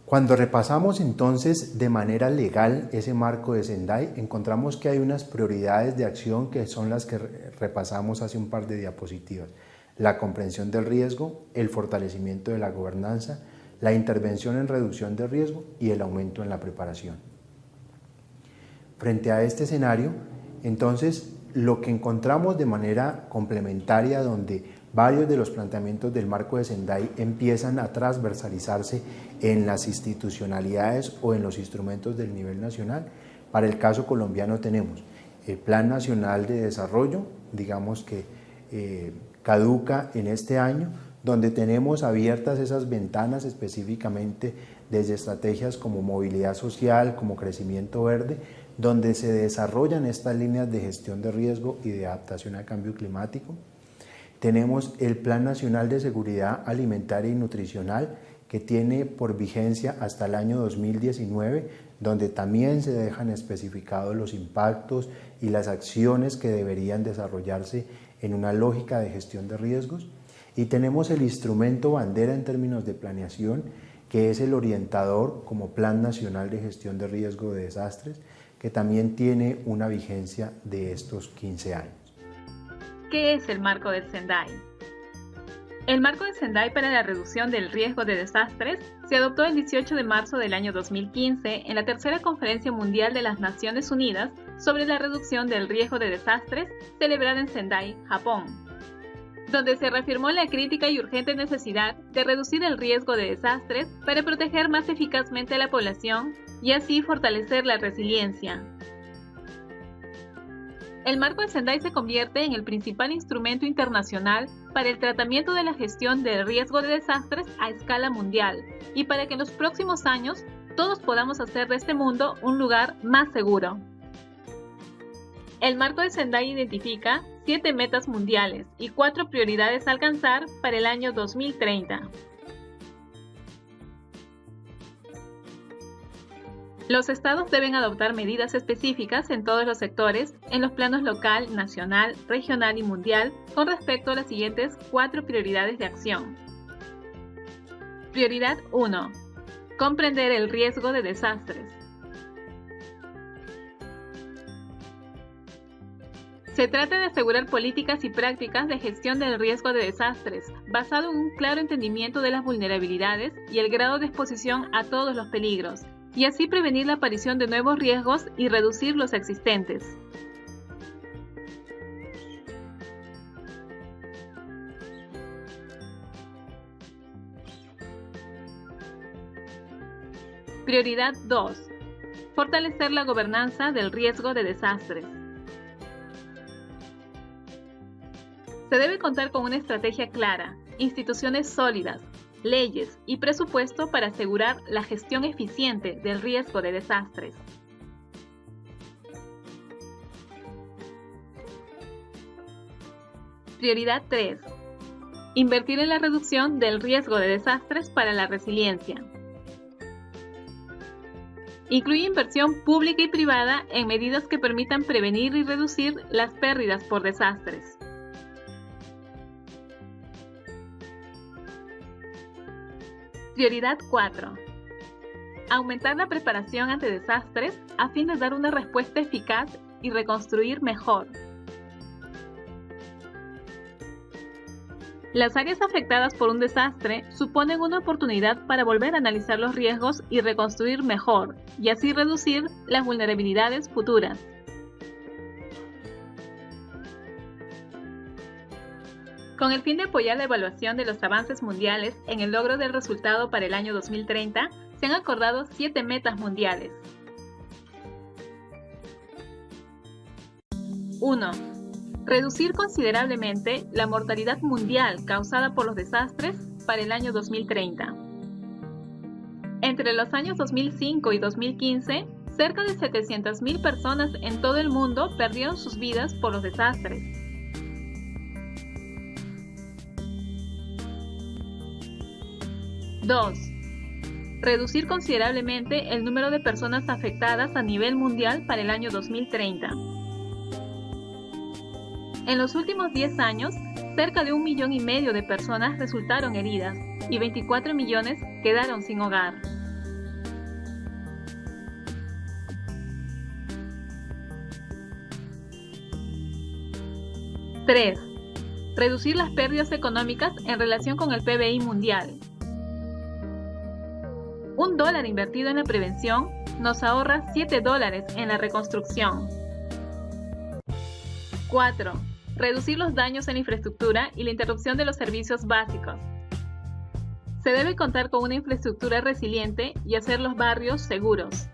Cuando repasamos entonces de manera legal ese marco de Sendai, encontramos que hay unas prioridades de acción que son las que repasamos hace un par de diapositivas. La comprensión del riesgo, el fortalecimiento de la gobernanza, la intervención en reducción de riesgo y el aumento en la preparación. Frente a este escenario, entonces, lo que encontramos de manera complementaria, donde varios de los planteamientos del marco de Sendai empiezan a transversalizarse en las institucionalidades o en los instrumentos del nivel nacional. Para el caso colombiano tenemos el Plan Nacional de Desarrollo, digamos que caduca en este año, donde tenemos abiertas esas ventanas específicamente desde estrategias como movilidad social, como crecimiento verde, donde se desarrollan estas líneas de gestión de riesgo y de adaptación al cambio climático. Tenemos el Plan Nacional de Seguridad Alimentaria y Nutricional, que tiene por vigencia hasta el año 2019, donde también se dejan especificados los impactos y las acciones que deberían desarrollarse en una lógica de gestión de riesgos. Y tenemos el instrumento bandera en términos de planeación, que es el orientador como Plan Nacional de Gestión de Riesgo de Desastres, que también tiene una vigencia de estos 15 años. ¿Qué es el marco de Sendai? El marco de Sendai para la reducción del riesgo de desastres se adoptó el 18 de marzo del año 2015 en la tercera Conferencia Mundial de las Naciones Unidas sobre la reducción del riesgo de desastres, celebrada en Sendai, Japón, donde se reafirmó la crítica y urgente necesidad de reducir el riesgo de desastres para proteger más eficazmente a la población y así fortalecer la resiliencia. El marco de Sendai se convierte en el principal instrumento internacional para el tratamiento de la gestión del riesgo de desastres a escala mundial y para que en los próximos años todos podamos hacer de este mundo un lugar más seguro. El marco de Sendai identifica 7 metas mundiales y 4 prioridades a alcanzar para el año 2030. Los estados deben adoptar medidas específicas en todos los sectores, en los planos local, nacional, regional y mundial, con respecto a las siguientes 4 prioridades de acción. Prioridad 1. Comprender el riesgo de desastres. Se trata de asegurar políticas y prácticas de gestión del riesgo de desastres, basado en un claro entendimiento de las vulnerabilidades y el grado de exposición a todos los peligros, y así prevenir la aparición de nuevos riesgos y reducir los existentes. Prioridad 2. Fortalecer la gobernanza del riesgo de desastres. Se debe contar con una estrategia clara, instituciones sólidas, leyes y presupuesto para asegurar la gestión eficiente del riesgo de desastres. Prioridad 3. Invertir en la reducción del riesgo de desastres para la resiliencia. Incluye inversión pública y privada en medidas que permitan prevenir y reducir las pérdidas por desastres. Prioridad 4. Aumentar la preparación ante desastres a fin de dar una respuesta eficaz y reconstruir mejor. Las áreas afectadas por un desastre suponen una oportunidad para volver a analizar los riesgos y reconstruir mejor, y así reducir las vulnerabilidades futuras. Con el fin de apoyar la evaluación de los avances mundiales en el logro del resultado para el año 2030, se han acordado 7 metas mundiales. 1. Reducir considerablemente la mortalidad mundial causada por los desastres para el año 2030. Entre los años 2005 y 2015, cerca de 700.000 personas en todo el mundo perdieron sus vidas por los desastres. 2. Reducir considerablemente el número de personas afectadas a nivel mundial para el año 2030. En los últimos 10 años, cerca de 1,5 millones de personas resultaron heridas y 24 millones quedaron sin hogar. 3. Reducir las pérdidas económicas en relación con el PBI mundial. $1 invertido en la prevención nos ahorra $7 en la reconstrucción. 4. Reducir los daños en la infraestructura y la interrupción de los servicios básicos. Se debe contar con una infraestructura resiliente y hacer los barrios seguros.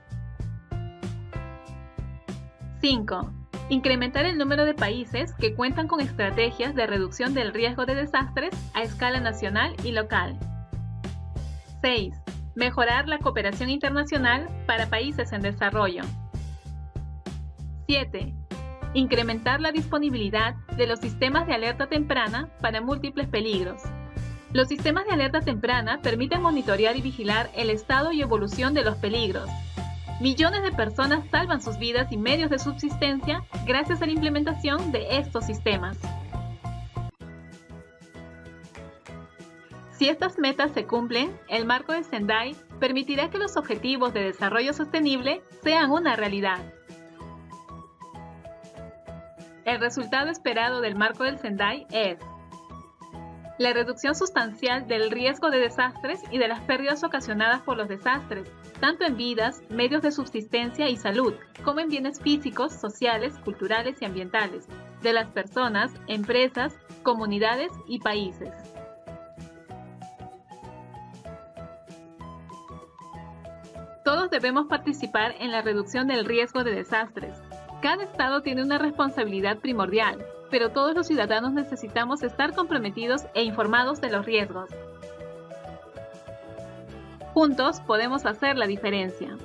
5. Incrementar el número de países que cuentan con estrategias de reducción del riesgo de desastres a escala nacional y local. 6. Mejorar la cooperación internacional para países en desarrollo. 7. Incrementar la disponibilidad de los sistemas de alerta temprana para múltiples peligros. Los sistemas de alerta temprana permiten monitorear y vigilar el estado y evolución de los peligros. Millones de personas salvan sus vidas y medios de subsistencia gracias a la implementación de estos sistemas. Si estas metas se cumplen, el marco de Sendai permitirá que los objetivos de desarrollo sostenible sean una realidad. El resultado esperado del marco del Sendai es la reducción sustancial del riesgo de desastres y de las pérdidas ocasionadas por los desastres, tanto en vidas, medios de subsistencia y salud, como en bienes físicos, sociales, culturales y ambientales, de las personas, empresas, comunidades y países. Todos debemos participar en la reducción del riesgo de desastres. Cada estado tiene una responsabilidad primordial, pero todos los ciudadanos necesitamos estar comprometidos e informados de los riesgos. Juntos podemos hacer la diferencia.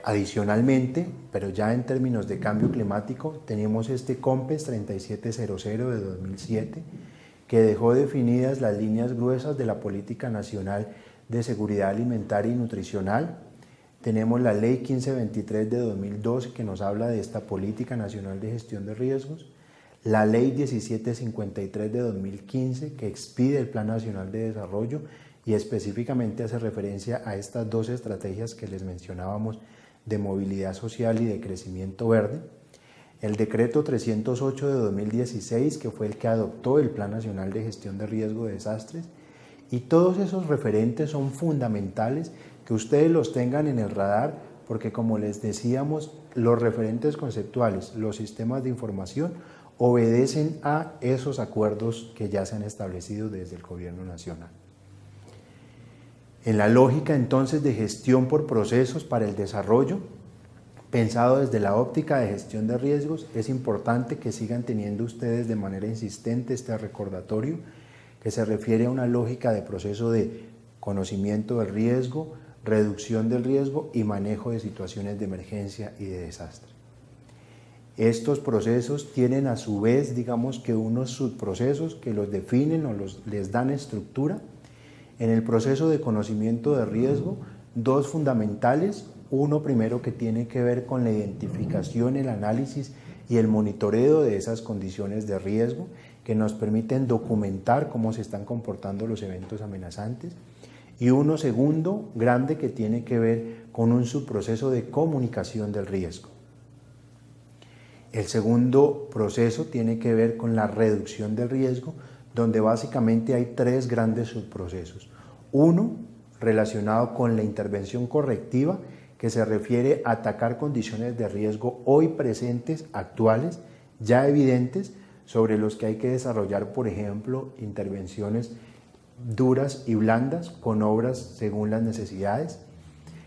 Adicionalmente, pero ya en términos de cambio climático, tenemos este COMPES 3700 de 2007, que dejó definidas las líneas gruesas de la Política Nacional de Seguridad Alimentaria y Nutricional, tenemos la Ley 1523 de 2012 que nos habla de esta Política Nacional de Gestión de Riesgos, la Ley 1753 de 2015 que expide el Plan Nacional de Desarrollo y específicamente hace referencia a estas dos estrategias que les mencionábamos de movilidad social y de crecimiento verde, el Decreto 308 de 2016 que fue el que adoptó el Plan Nacional de Gestión de Riesgo de Desastres, y todos esos referentes son fundamentales que ustedes los tengan en el radar porque, como les decíamos, los referentes conceptuales, los sistemas de información obedecen a esos acuerdos que ya se han establecido desde el Gobierno Nacional. En la lógica entonces de gestión por procesos para el desarrollo, pensado desde la óptica de gestión de riesgos, es importante que sigan teniendo ustedes de manera insistente este recordatorio que se refiere a una lógica de proceso de conocimiento del riesgo, reducción del riesgo y manejo de situaciones de emergencia y de desastre. Estos procesos tienen a su vez, digamos que unos subprocesos que los definen o les dan estructura. En el proceso de conocimiento de riesgo, dos fundamentales. Uno primero que tiene que ver con la identificación, el análisis y el monitoreo de esas condiciones de riesgo que nos permiten documentar cómo se están comportando los eventos amenazantes. Y uno segundo, grande, que tiene que ver con un subproceso de comunicación del riesgo. El segundo proceso tiene que ver con la reducción del riesgo, donde básicamente hay tres grandes subprocesos. Uno, relacionado con la intervención correctiva, que se refiere a atacar condiciones de riesgo hoy presentes, actuales, ya evidentes, sobre los que hay que desarrollar, por ejemplo, intervenciones duras y blandas con obras según las necesidades.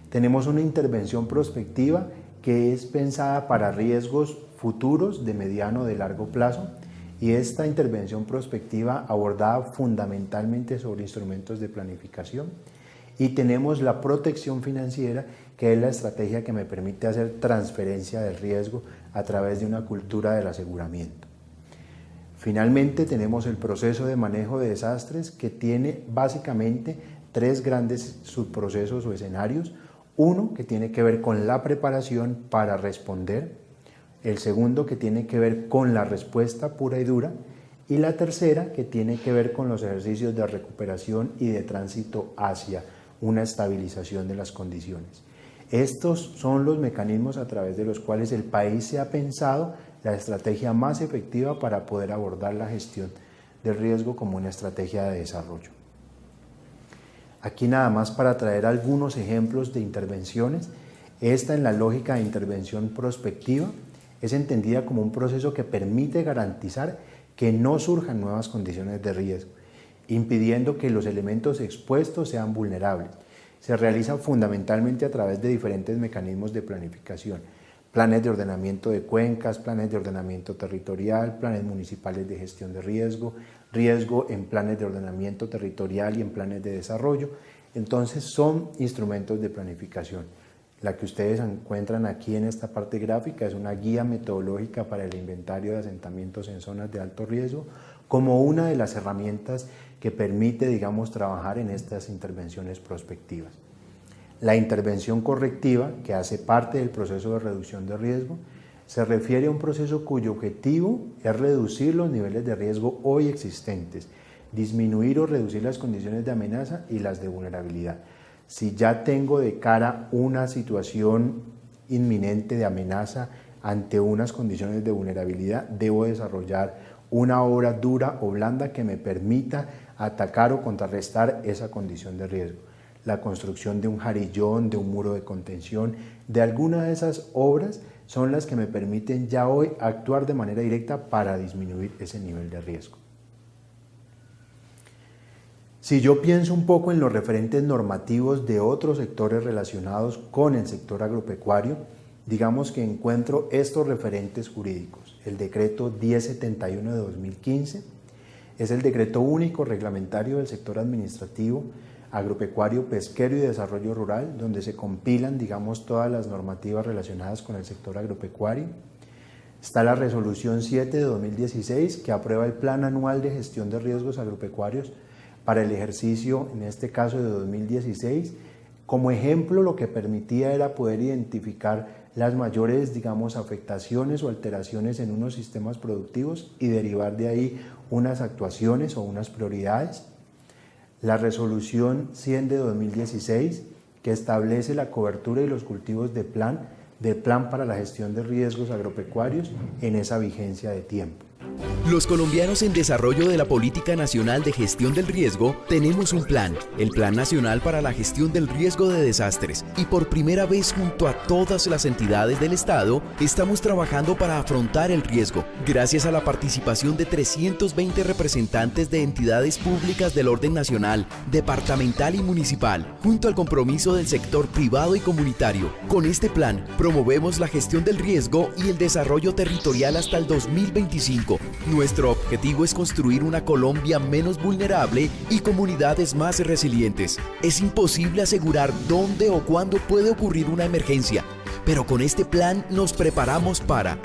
Tenemos una intervención prospectiva que es pensada para riesgos futuros de mediano o de largo plazo, y esta intervención prospectiva abordada fundamentalmente sobre instrumentos de planificación. Y tenemos la protección financiera, que es la estrategia que me permite hacer transferencia del riesgo a través de una cultura del aseguramiento. Finalmente tenemos el proceso de manejo de desastres, que tiene básicamente tres grandes subprocesos o escenarios. Uno que tiene que ver con la preparación para responder, el segundo que tiene que ver con la respuesta pura y dura, y la tercera que tiene que ver con los ejercicios de recuperación y de tránsito hacia una estabilización de las condiciones. Estos son los mecanismos a través de los cuales el país se ha pensado la estrategia más efectiva para poder abordar la gestión del riesgo como una estrategia de desarrollo. Aquí nada más para traer algunos ejemplos de intervenciones. Esta, en la lógica de intervención prospectiva, es entendida como un proceso que permite garantizar que no surjan nuevas condiciones de riesgo, impidiendo que los elementos expuestos sean vulnerables. Se realiza fundamentalmente a través de diferentes mecanismos de planificación: planes de ordenamiento de cuencas, planes de ordenamiento territorial, planes municipales de gestión de riesgo, riesgo en planes de ordenamiento territorial y en planes de desarrollo. Entonces son instrumentos de planificación. La que ustedes encuentran aquí en esta parte gráfica es una guía metodológica para el inventario de asentamientos en zonas de alto riesgo, como una de las herramientas que permite, digamos, trabajar en estas intervenciones prospectivas. La intervención correctiva, que hace parte del proceso de reducción de riesgo, se refiere a un proceso cuyo objetivo es reducir los niveles de riesgo hoy existentes, disminuir o reducir las condiciones de amenaza y las de vulnerabilidad. Si ya tengo de cara una situación inminente de amenaza ante unas condiciones de vulnerabilidad, debo desarrollar una obra dura o blanda que me permita atacar o contrarrestar esa condición de riesgo. La construcción de un jarillón, de un muro de contención, de alguna de esas obras son las que me permiten ya hoy actuar de manera directa para disminuir ese nivel de riesgo. Si yo pienso un poco en los referentes normativos de otros sectores relacionados con el sector agropecuario, digamos que encuentro estos referentes jurídicos. El decreto 1071 de 2015 es el decreto único reglamentario del sector administrativo, agropecuario, pesquero y desarrollo rural, donde se compilan, digamos, todas las normativas relacionadas con el sector agropecuario. Está la resolución 7 de 2016 que aprueba el Plan Anual de Gestión de Riesgos Agropecuarios para el ejercicio, en este caso de 2016, Como ejemplo, lo que permitía era poder identificar las mayores, digamos, afectaciones o alteraciones en unos sistemas productivos y derivar de ahí unas actuaciones o unas prioridades. La resolución 100 de 2016, que establece la cobertura y los cultivos del plan para la gestión de riesgos agropecuarios en esa vigencia de tiempo. Los colombianos en desarrollo de la Política Nacional de Gestión del Riesgo tenemos un plan, el Plan Nacional para la Gestión del Riesgo de Desastres, y por primera vez junto a todas las entidades del Estado estamos trabajando para afrontar el riesgo, gracias a la participación de 320 representantes de entidades públicas del orden nacional, departamental y municipal, junto al compromiso del sector privado y comunitario. Con este plan promovemos la gestión del riesgo y el desarrollo territorial hasta el 2025. Nuestro objetivo es construir una Colombia menos vulnerable y comunidades más resilientes. Es imposible asegurar dónde o cuándo puede ocurrir una emergencia, pero con este plan nos preparamos para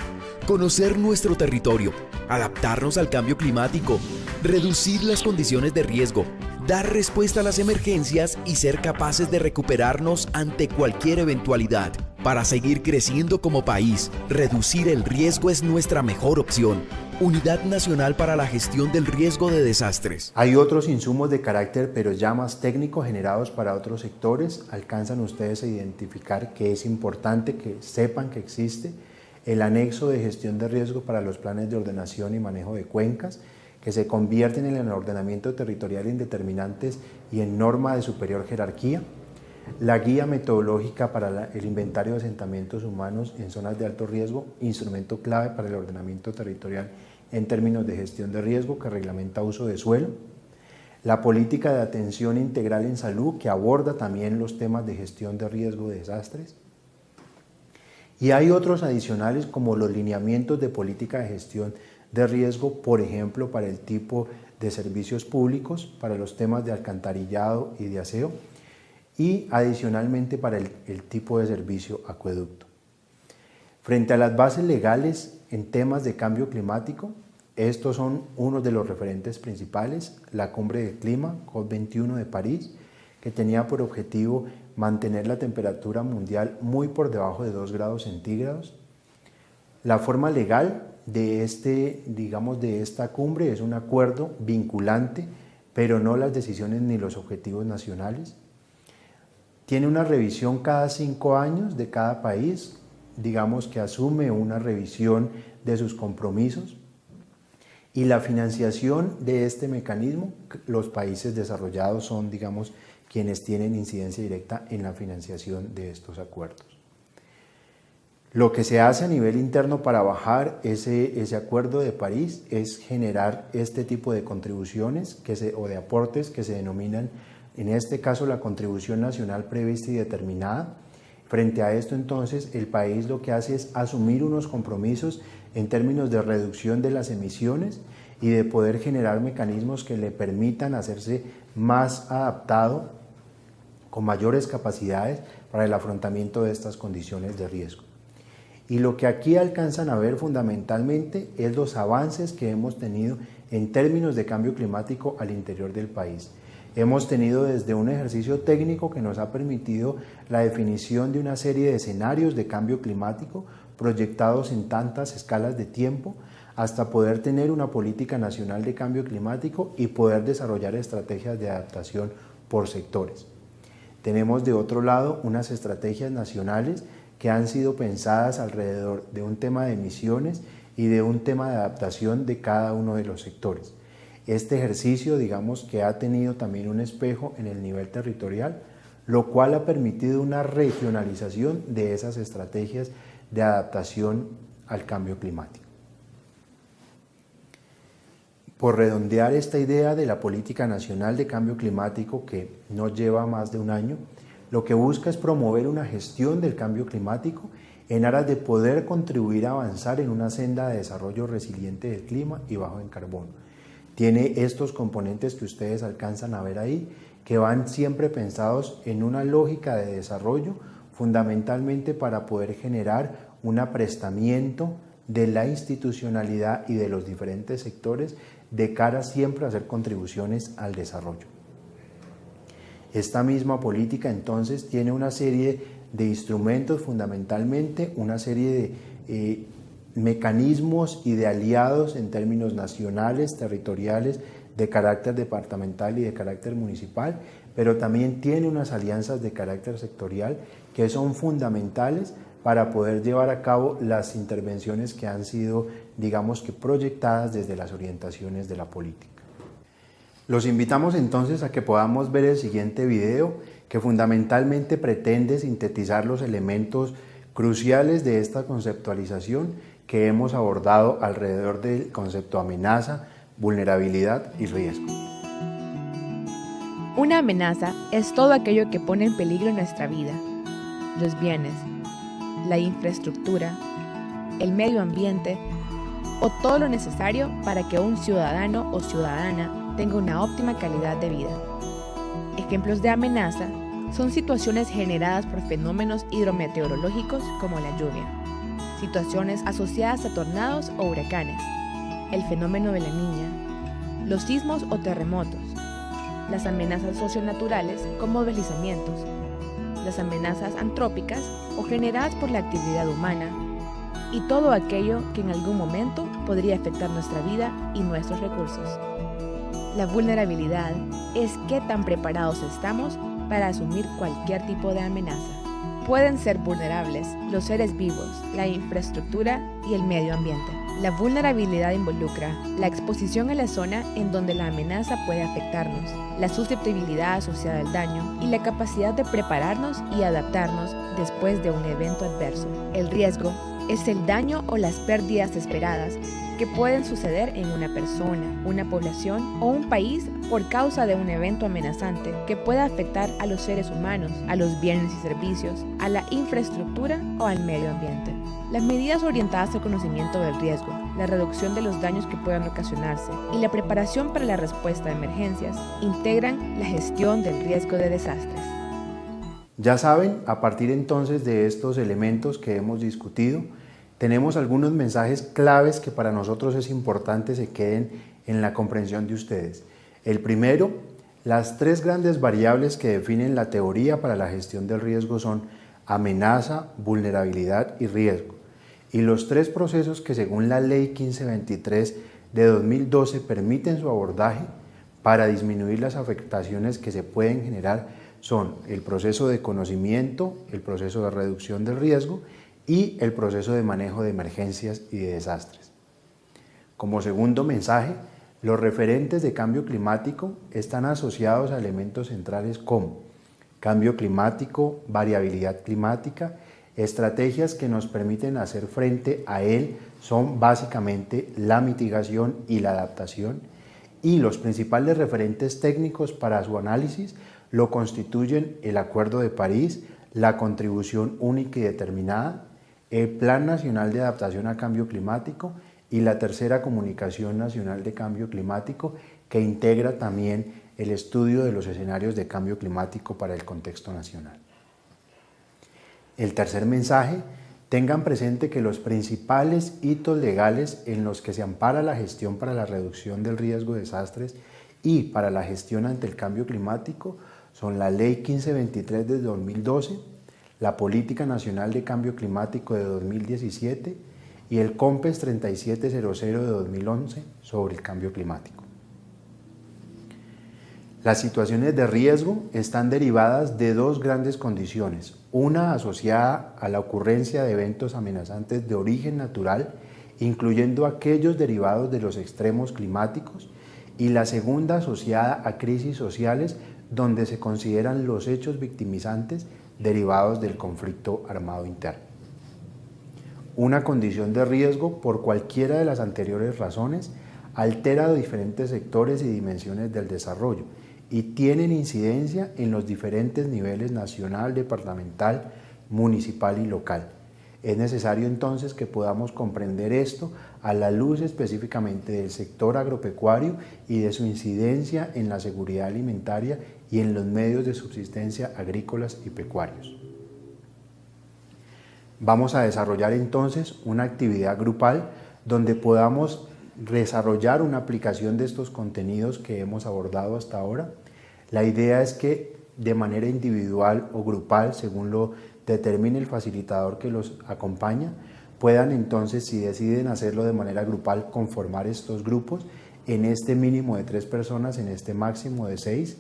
conocer nuestro territorio, adaptarnos al cambio climático, reducir las condiciones de riesgo, dar respuesta a las emergencias y ser capaces de recuperarnos ante cualquier eventualidad. Para seguir creciendo como país, reducir el riesgo es nuestra mejor opción. Unidad Nacional para la Gestión del Riesgo de Desastres. Hay otros insumos de carácter, pero ya más técnicos, generados para otros sectores. Alcanzan ustedes a identificar que es importante que sepan que existe el anexo de gestión de riesgo para los planes de ordenación y manejo de cuencas, que se convierten en el ordenamiento territorial en determinantes y en norma de superior jerarquía. La guía metodológica para el inventario de asentamientos humanos en zonas de alto riesgo, instrumento clave para el ordenamiento territorial en términos de gestión de riesgo, que reglamenta uso de suelo. La política de atención integral en salud, que aborda también los temas de gestión de riesgo de desastres. Y hay otros adicionales como los lineamientos de política de gestión de riesgo, por ejemplo, para el tipo de servicios públicos, para los temas de alcantarillado y de aseo, y adicionalmente para el tipo de servicio acueducto. Frente a las bases legales en temas de cambio climático, estos son unos de los referentes principales: la Cumbre del Clima, COP21 de París, que tenía por objetivo mantener la temperatura mundial muy por debajo de 2 grados centígrados. La forma legal de esta cumbre es un acuerdo vinculante, pero no las decisiones ni los objetivos nacionales. Tiene una revisión cada 5 años de cada país, digamos que asume una revisión de sus compromisos, y la financiación de este mecanismo, los países desarrollados son, digamos, quienes tienen incidencia directa en la financiación de estos acuerdos. Lo que se hace a nivel interno para bajar ese acuerdo de París es generar este tipo de contribuciones o de aportes que se denominan, en este caso, la contribución nacional prevista y determinada. Frente a esto, entonces, el país lo que hace es asumir unos compromisos en términos de reducción de las emisiones y de poder generar mecanismos que le permitan hacerse más adaptado, con mayores capacidades para el afrontamiento de estas condiciones de riesgo. Y lo que aquí alcanzan a ver fundamentalmente es los avances que hemos tenido en términos de cambio climático al interior del país. Hemos tenido desde un ejercicio técnico que nos ha permitido la definición de una serie de escenarios de cambio climático proyectados en tantas escalas de tiempo, hasta poder tener una política nacional de cambio climático y poder desarrollar estrategias de adaptación por sectores. Tenemos de otro lado unas estrategias nacionales que han sido pensadas alrededor de un tema de emisiones y de un tema de adaptación de cada uno de los sectores. Este ejercicio, digamos, que ha tenido también un espejo en el nivel territorial, lo cual ha permitido una regionalización de esas estrategias de adaptación al cambio climático. Por redondear esta idea de la Política Nacional de Cambio Climático, que no lleva más de un año, lo que busca es promover una gestión del cambio climático en aras de poder contribuir a avanzar en una senda de desarrollo resiliente del clima y bajo en carbono. Tiene estos componentes que ustedes alcanzan a ver ahí, que van siempre pensados en una lógica de desarrollo, fundamentalmente para poder generar un aprestamiento de la institucionalidad y de los diferentes sectores de cara siempre a hacer contribuciones al desarrollo. Esta misma política entonces tiene una serie de instrumentos, fundamentalmente una serie de mecanismos y de aliados en términos nacionales, territoriales, de carácter departamental y de carácter municipal, pero también tiene unas alianzas de carácter sectorial que son fundamentales para poder llevar a cabo las intervenciones que han sido, digamos que, proyectadas desde las orientaciones de la política. Los invitamos entonces a que podamos ver el siguiente video, que fundamentalmente pretende sintetizar los elementos cruciales de esta conceptualización que hemos abordado alrededor del concepto amenaza, vulnerabilidad y riesgo. Una amenaza es todo aquello que pone en peligro nuestra vida, los bienes, la infraestructura, el medio ambiente o todo lo necesario para que un ciudadano o ciudadana tenga una óptima calidad de vida. Ejemplos de amenaza son situaciones generadas por fenómenos hidrometeorológicos como la lluvia, situaciones asociadas a tornados o huracanes, el fenómeno de la Niña, los sismos o terremotos, las amenazas socionaturales como deslizamientos, las amenazas antrópicas o generadas por la actividad humana, y todo aquello que en algún momento podría afectar nuestra vida y nuestros recursos. La vulnerabilidad es qué tan preparados estamos para asumir cualquier tipo de amenaza. Pueden ser vulnerables los seres vivos, la infraestructura y el medio ambiente. La vulnerabilidad involucra la exposición a la zona en donde la amenaza puede afectarnos, la susceptibilidad asociada al daño y la capacidad de prepararnos y adaptarnos después de un evento adverso. El riesgo es el daño o las pérdidas esperadas que pueden suceder en una persona, una población o un país por causa de un evento amenazante que pueda afectar a los seres humanos, a los bienes y servicios, a la infraestructura o al medio ambiente. Las medidas orientadas al conocimiento del riesgo, la reducción de los daños que puedan ocasionarse y la preparación para la respuesta a emergencias integran la gestión del riesgo de desastres. Ya saben, a partir entonces de estos elementos que hemos discutido, tenemos algunos mensajes claves que para nosotros es importante se queden en la comprensión de ustedes. El primero, las tres grandes variables que definen la teoría para la gestión del riesgo son amenaza, vulnerabilidad y riesgo. Y los tres procesos que según la Ley 1523 de 2012 permiten su abordaje para disminuir las afectaciones que se pueden generar son el proceso de conocimiento, el proceso de reducción del riesgo y el proceso de manejo de emergencias y de desastres. Como segundo mensaje, los referentes de cambio climático están asociados a elementos centrales como cambio climático, variabilidad climática, estrategias que nos permiten hacer frente a él son básicamente la mitigación y la adaptación, y los principales referentes técnicos para su análisis lo constituyen el Acuerdo de París, la contribución única y determinada, el Plan Nacional de Adaptación al Cambio Climático y la tercera Comunicación Nacional de Cambio Climático, que integra también el estudio de los escenarios de cambio climático para el contexto nacional. El tercer mensaje, tengan presente que los principales hitos legales en los que se ampara la gestión para la reducción del riesgo de desastres y para la gestión ante el cambio climático son la Ley 1523 de 2012, la Política Nacional de Cambio Climático de 2017 y el COMPES 3700 de 2011 sobre el cambio climático. Las situaciones de riesgo están derivadas de dos grandes condiciones, una asociada a la ocurrencia de eventos amenazantes de origen natural, incluyendo aquellos derivados de los extremos climáticos, y la segunda asociada a crisis sociales donde se consideran los hechos victimizantes derivados del conflicto armado interno. Una condición de riesgo, por cualquiera de las anteriores razones, altera diferentes sectores y dimensiones del desarrollo y tienen incidencia en los diferentes niveles nacional, departamental, municipal y local. Es necesario entonces que podamos comprender esto a la luz específicamente del sector agropecuario y de su incidencia en la seguridad alimentaria y en los medios de subsistencia agrícolas y pecuarios. Vamos a desarrollar entonces una actividad grupal donde podamos desarrollar una aplicación de estos contenidos que hemos abordado hasta ahora. La idea es que de manera individual o grupal, según lo determine el facilitador que los acompaña, puedan entonces, si deciden hacerlo de manera grupal, conformar estos grupos en este mínimo de 3 personas, en este máximo de 6,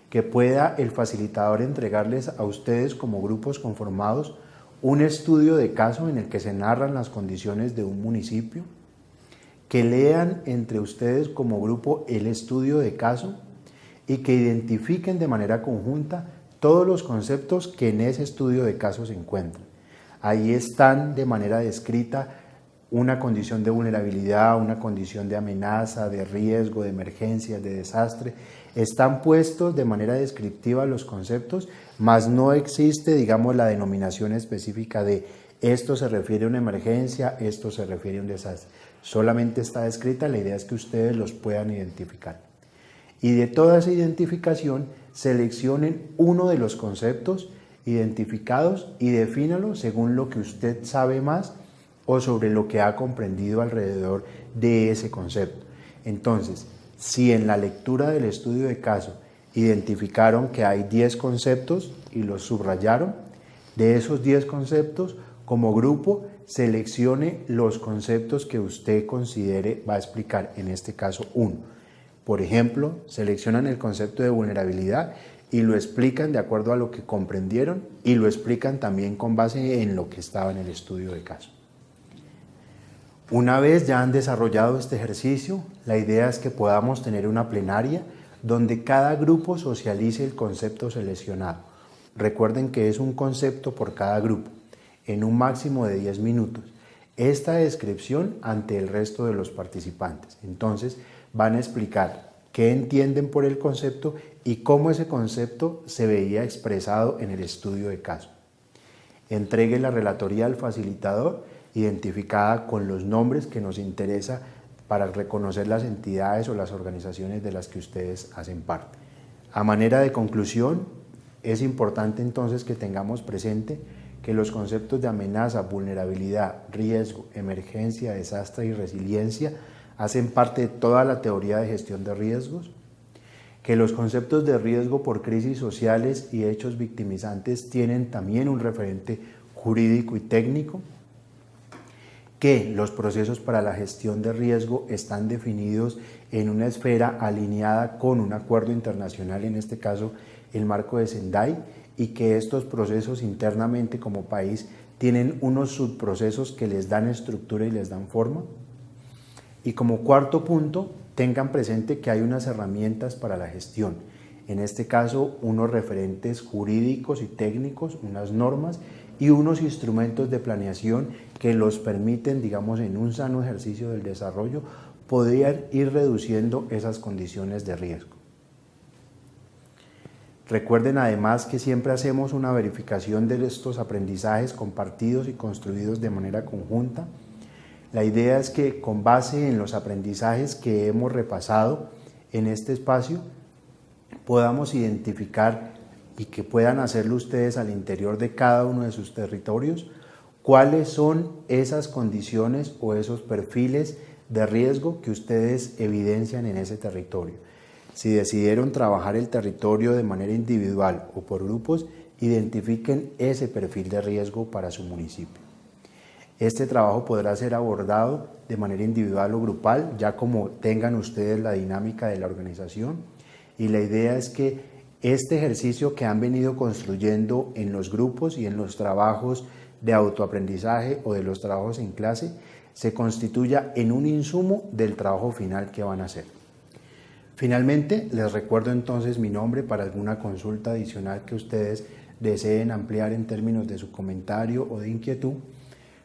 que pueda el facilitador entregarles a ustedes como grupos conformados un estudio de caso en el que se narran las condiciones de un municipio, que lean entre ustedes como grupo el estudio de caso y que identifiquen de manera conjunta todos los conceptos que en ese estudio de caso se encuentran. Ahí están de manera descrita una condición de vulnerabilidad, una condición de amenaza, de riesgo, de emergencia, de desastre. Están puestos de manera descriptiva los conceptos, mas no existe, digamos, la denominación específica de esto se refiere a una emergencia, esto se refiere a un desastre. Solamente está descrita, la idea es que ustedes los puedan identificar. Y de toda esa identificación, seleccionen uno de los conceptos identificados y defínalo según lo que usted sabe más o sobre lo que ha comprendido alrededor de ese concepto. Entonces, si en la lectura del estudio de caso identificaron que hay 10 conceptos y los subrayaron, de esos 10 conceptos, como grupo, seleccione los conceptos que usted considere va a explicar, en este caso 1. Por ejemplo, seleccionan el concepto de vulnerabilidad y lo explican de acuerdo a lo que comprendieron y lo explican también con base en lo que estaba en el estudio de caso. Una vez ya han desarrollado este ejercicio, la idea es que podamos tener una plenaria donde cada grupo socialice el concepto seleccionado. Recuerden que es un concepto por cada grupo, en un máximo de 10 minutos. Esta descripción ante el resto de los participantes. Entonces, van a explicar qué entienden por el concepto y cómo ese concepto se veía expresado en el estudio de caso. Entregue la relatoría al facilitador, identificada con los nombres que nos interesa para reconocer las entidades o las organizaciones de las que ustedes hacen parte. A manera de conclusión, es importante entonces que tengamos presente que los conceptos de amenaza, vulnerabilidad, riesgo, emergencia, desastre y resiliencia hacen parte de toda la teoría de gestión de riesgos, que los conceptos de riesgo por crisis sociales y hechos victimizantes tienen también un referente jurídico y técnico, que los procesos para la gestión de riesgo están definidos en una esfera alineada con un acuerdo internacional, en este caso el marco de Sendai, y que estos procesos internamente como país tienen unos subprocesos que les dan estructura y les dan forma. Y como cuarto punto, tengan presente que hay unas herramientas para la gestión, en este caso unos referentes jurídicos y técnicos, unas normas y unos instrumentos de planeación que los permiten, digamos, en un sano ejercicio del desarrollo, poder ir reduciendo esas condiciones de riesgo. Recuerden además que siempre hacemos una verificación de estos aprendizajes compartidos y construidos de manera conjunta. La idea es que con base en los aprendizajes que hemos repasado en este espacio, podamos identificar y que puedan hacerlo ustedes al interior de cada uno de sus territorios, cuáles son esas condiciones o esos perfiles de riesgo que ustedes evidencian en ese territorio. Si decidieron trabajar el territorio de manera individual o por grupos, identifiquen ese perfil de riesgo para su municipio. Este trabajo podrá ser abordado de manera individual o grupal, ya como tengan ustedes la dinámica de la organización, y la idea es que este ejercicio que han venido construyendo en los grupos y en los trabajos de autoaprendizaje o de los trabajos en clase se constituya en un insumo del trabajo final que van a hacer. Finalmente, les recuerdo entonces mi nombre para alguna consulta adicional que ustedes deseen ampliar en términos de su comentario o de inquietud.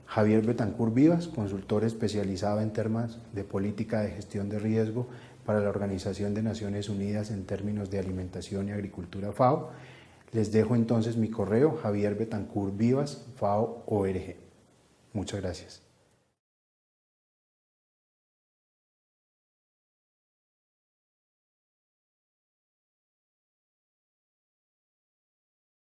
Javier Betancourt Vivas, consultor especializado en temas de política de gestión de riesgo para la Organización de Naciones Unidas en términos de alimentación y agricultura FAO. Les dejo entonces mi correo, javierbetancourtvivas@fao.org. Muchas gracias.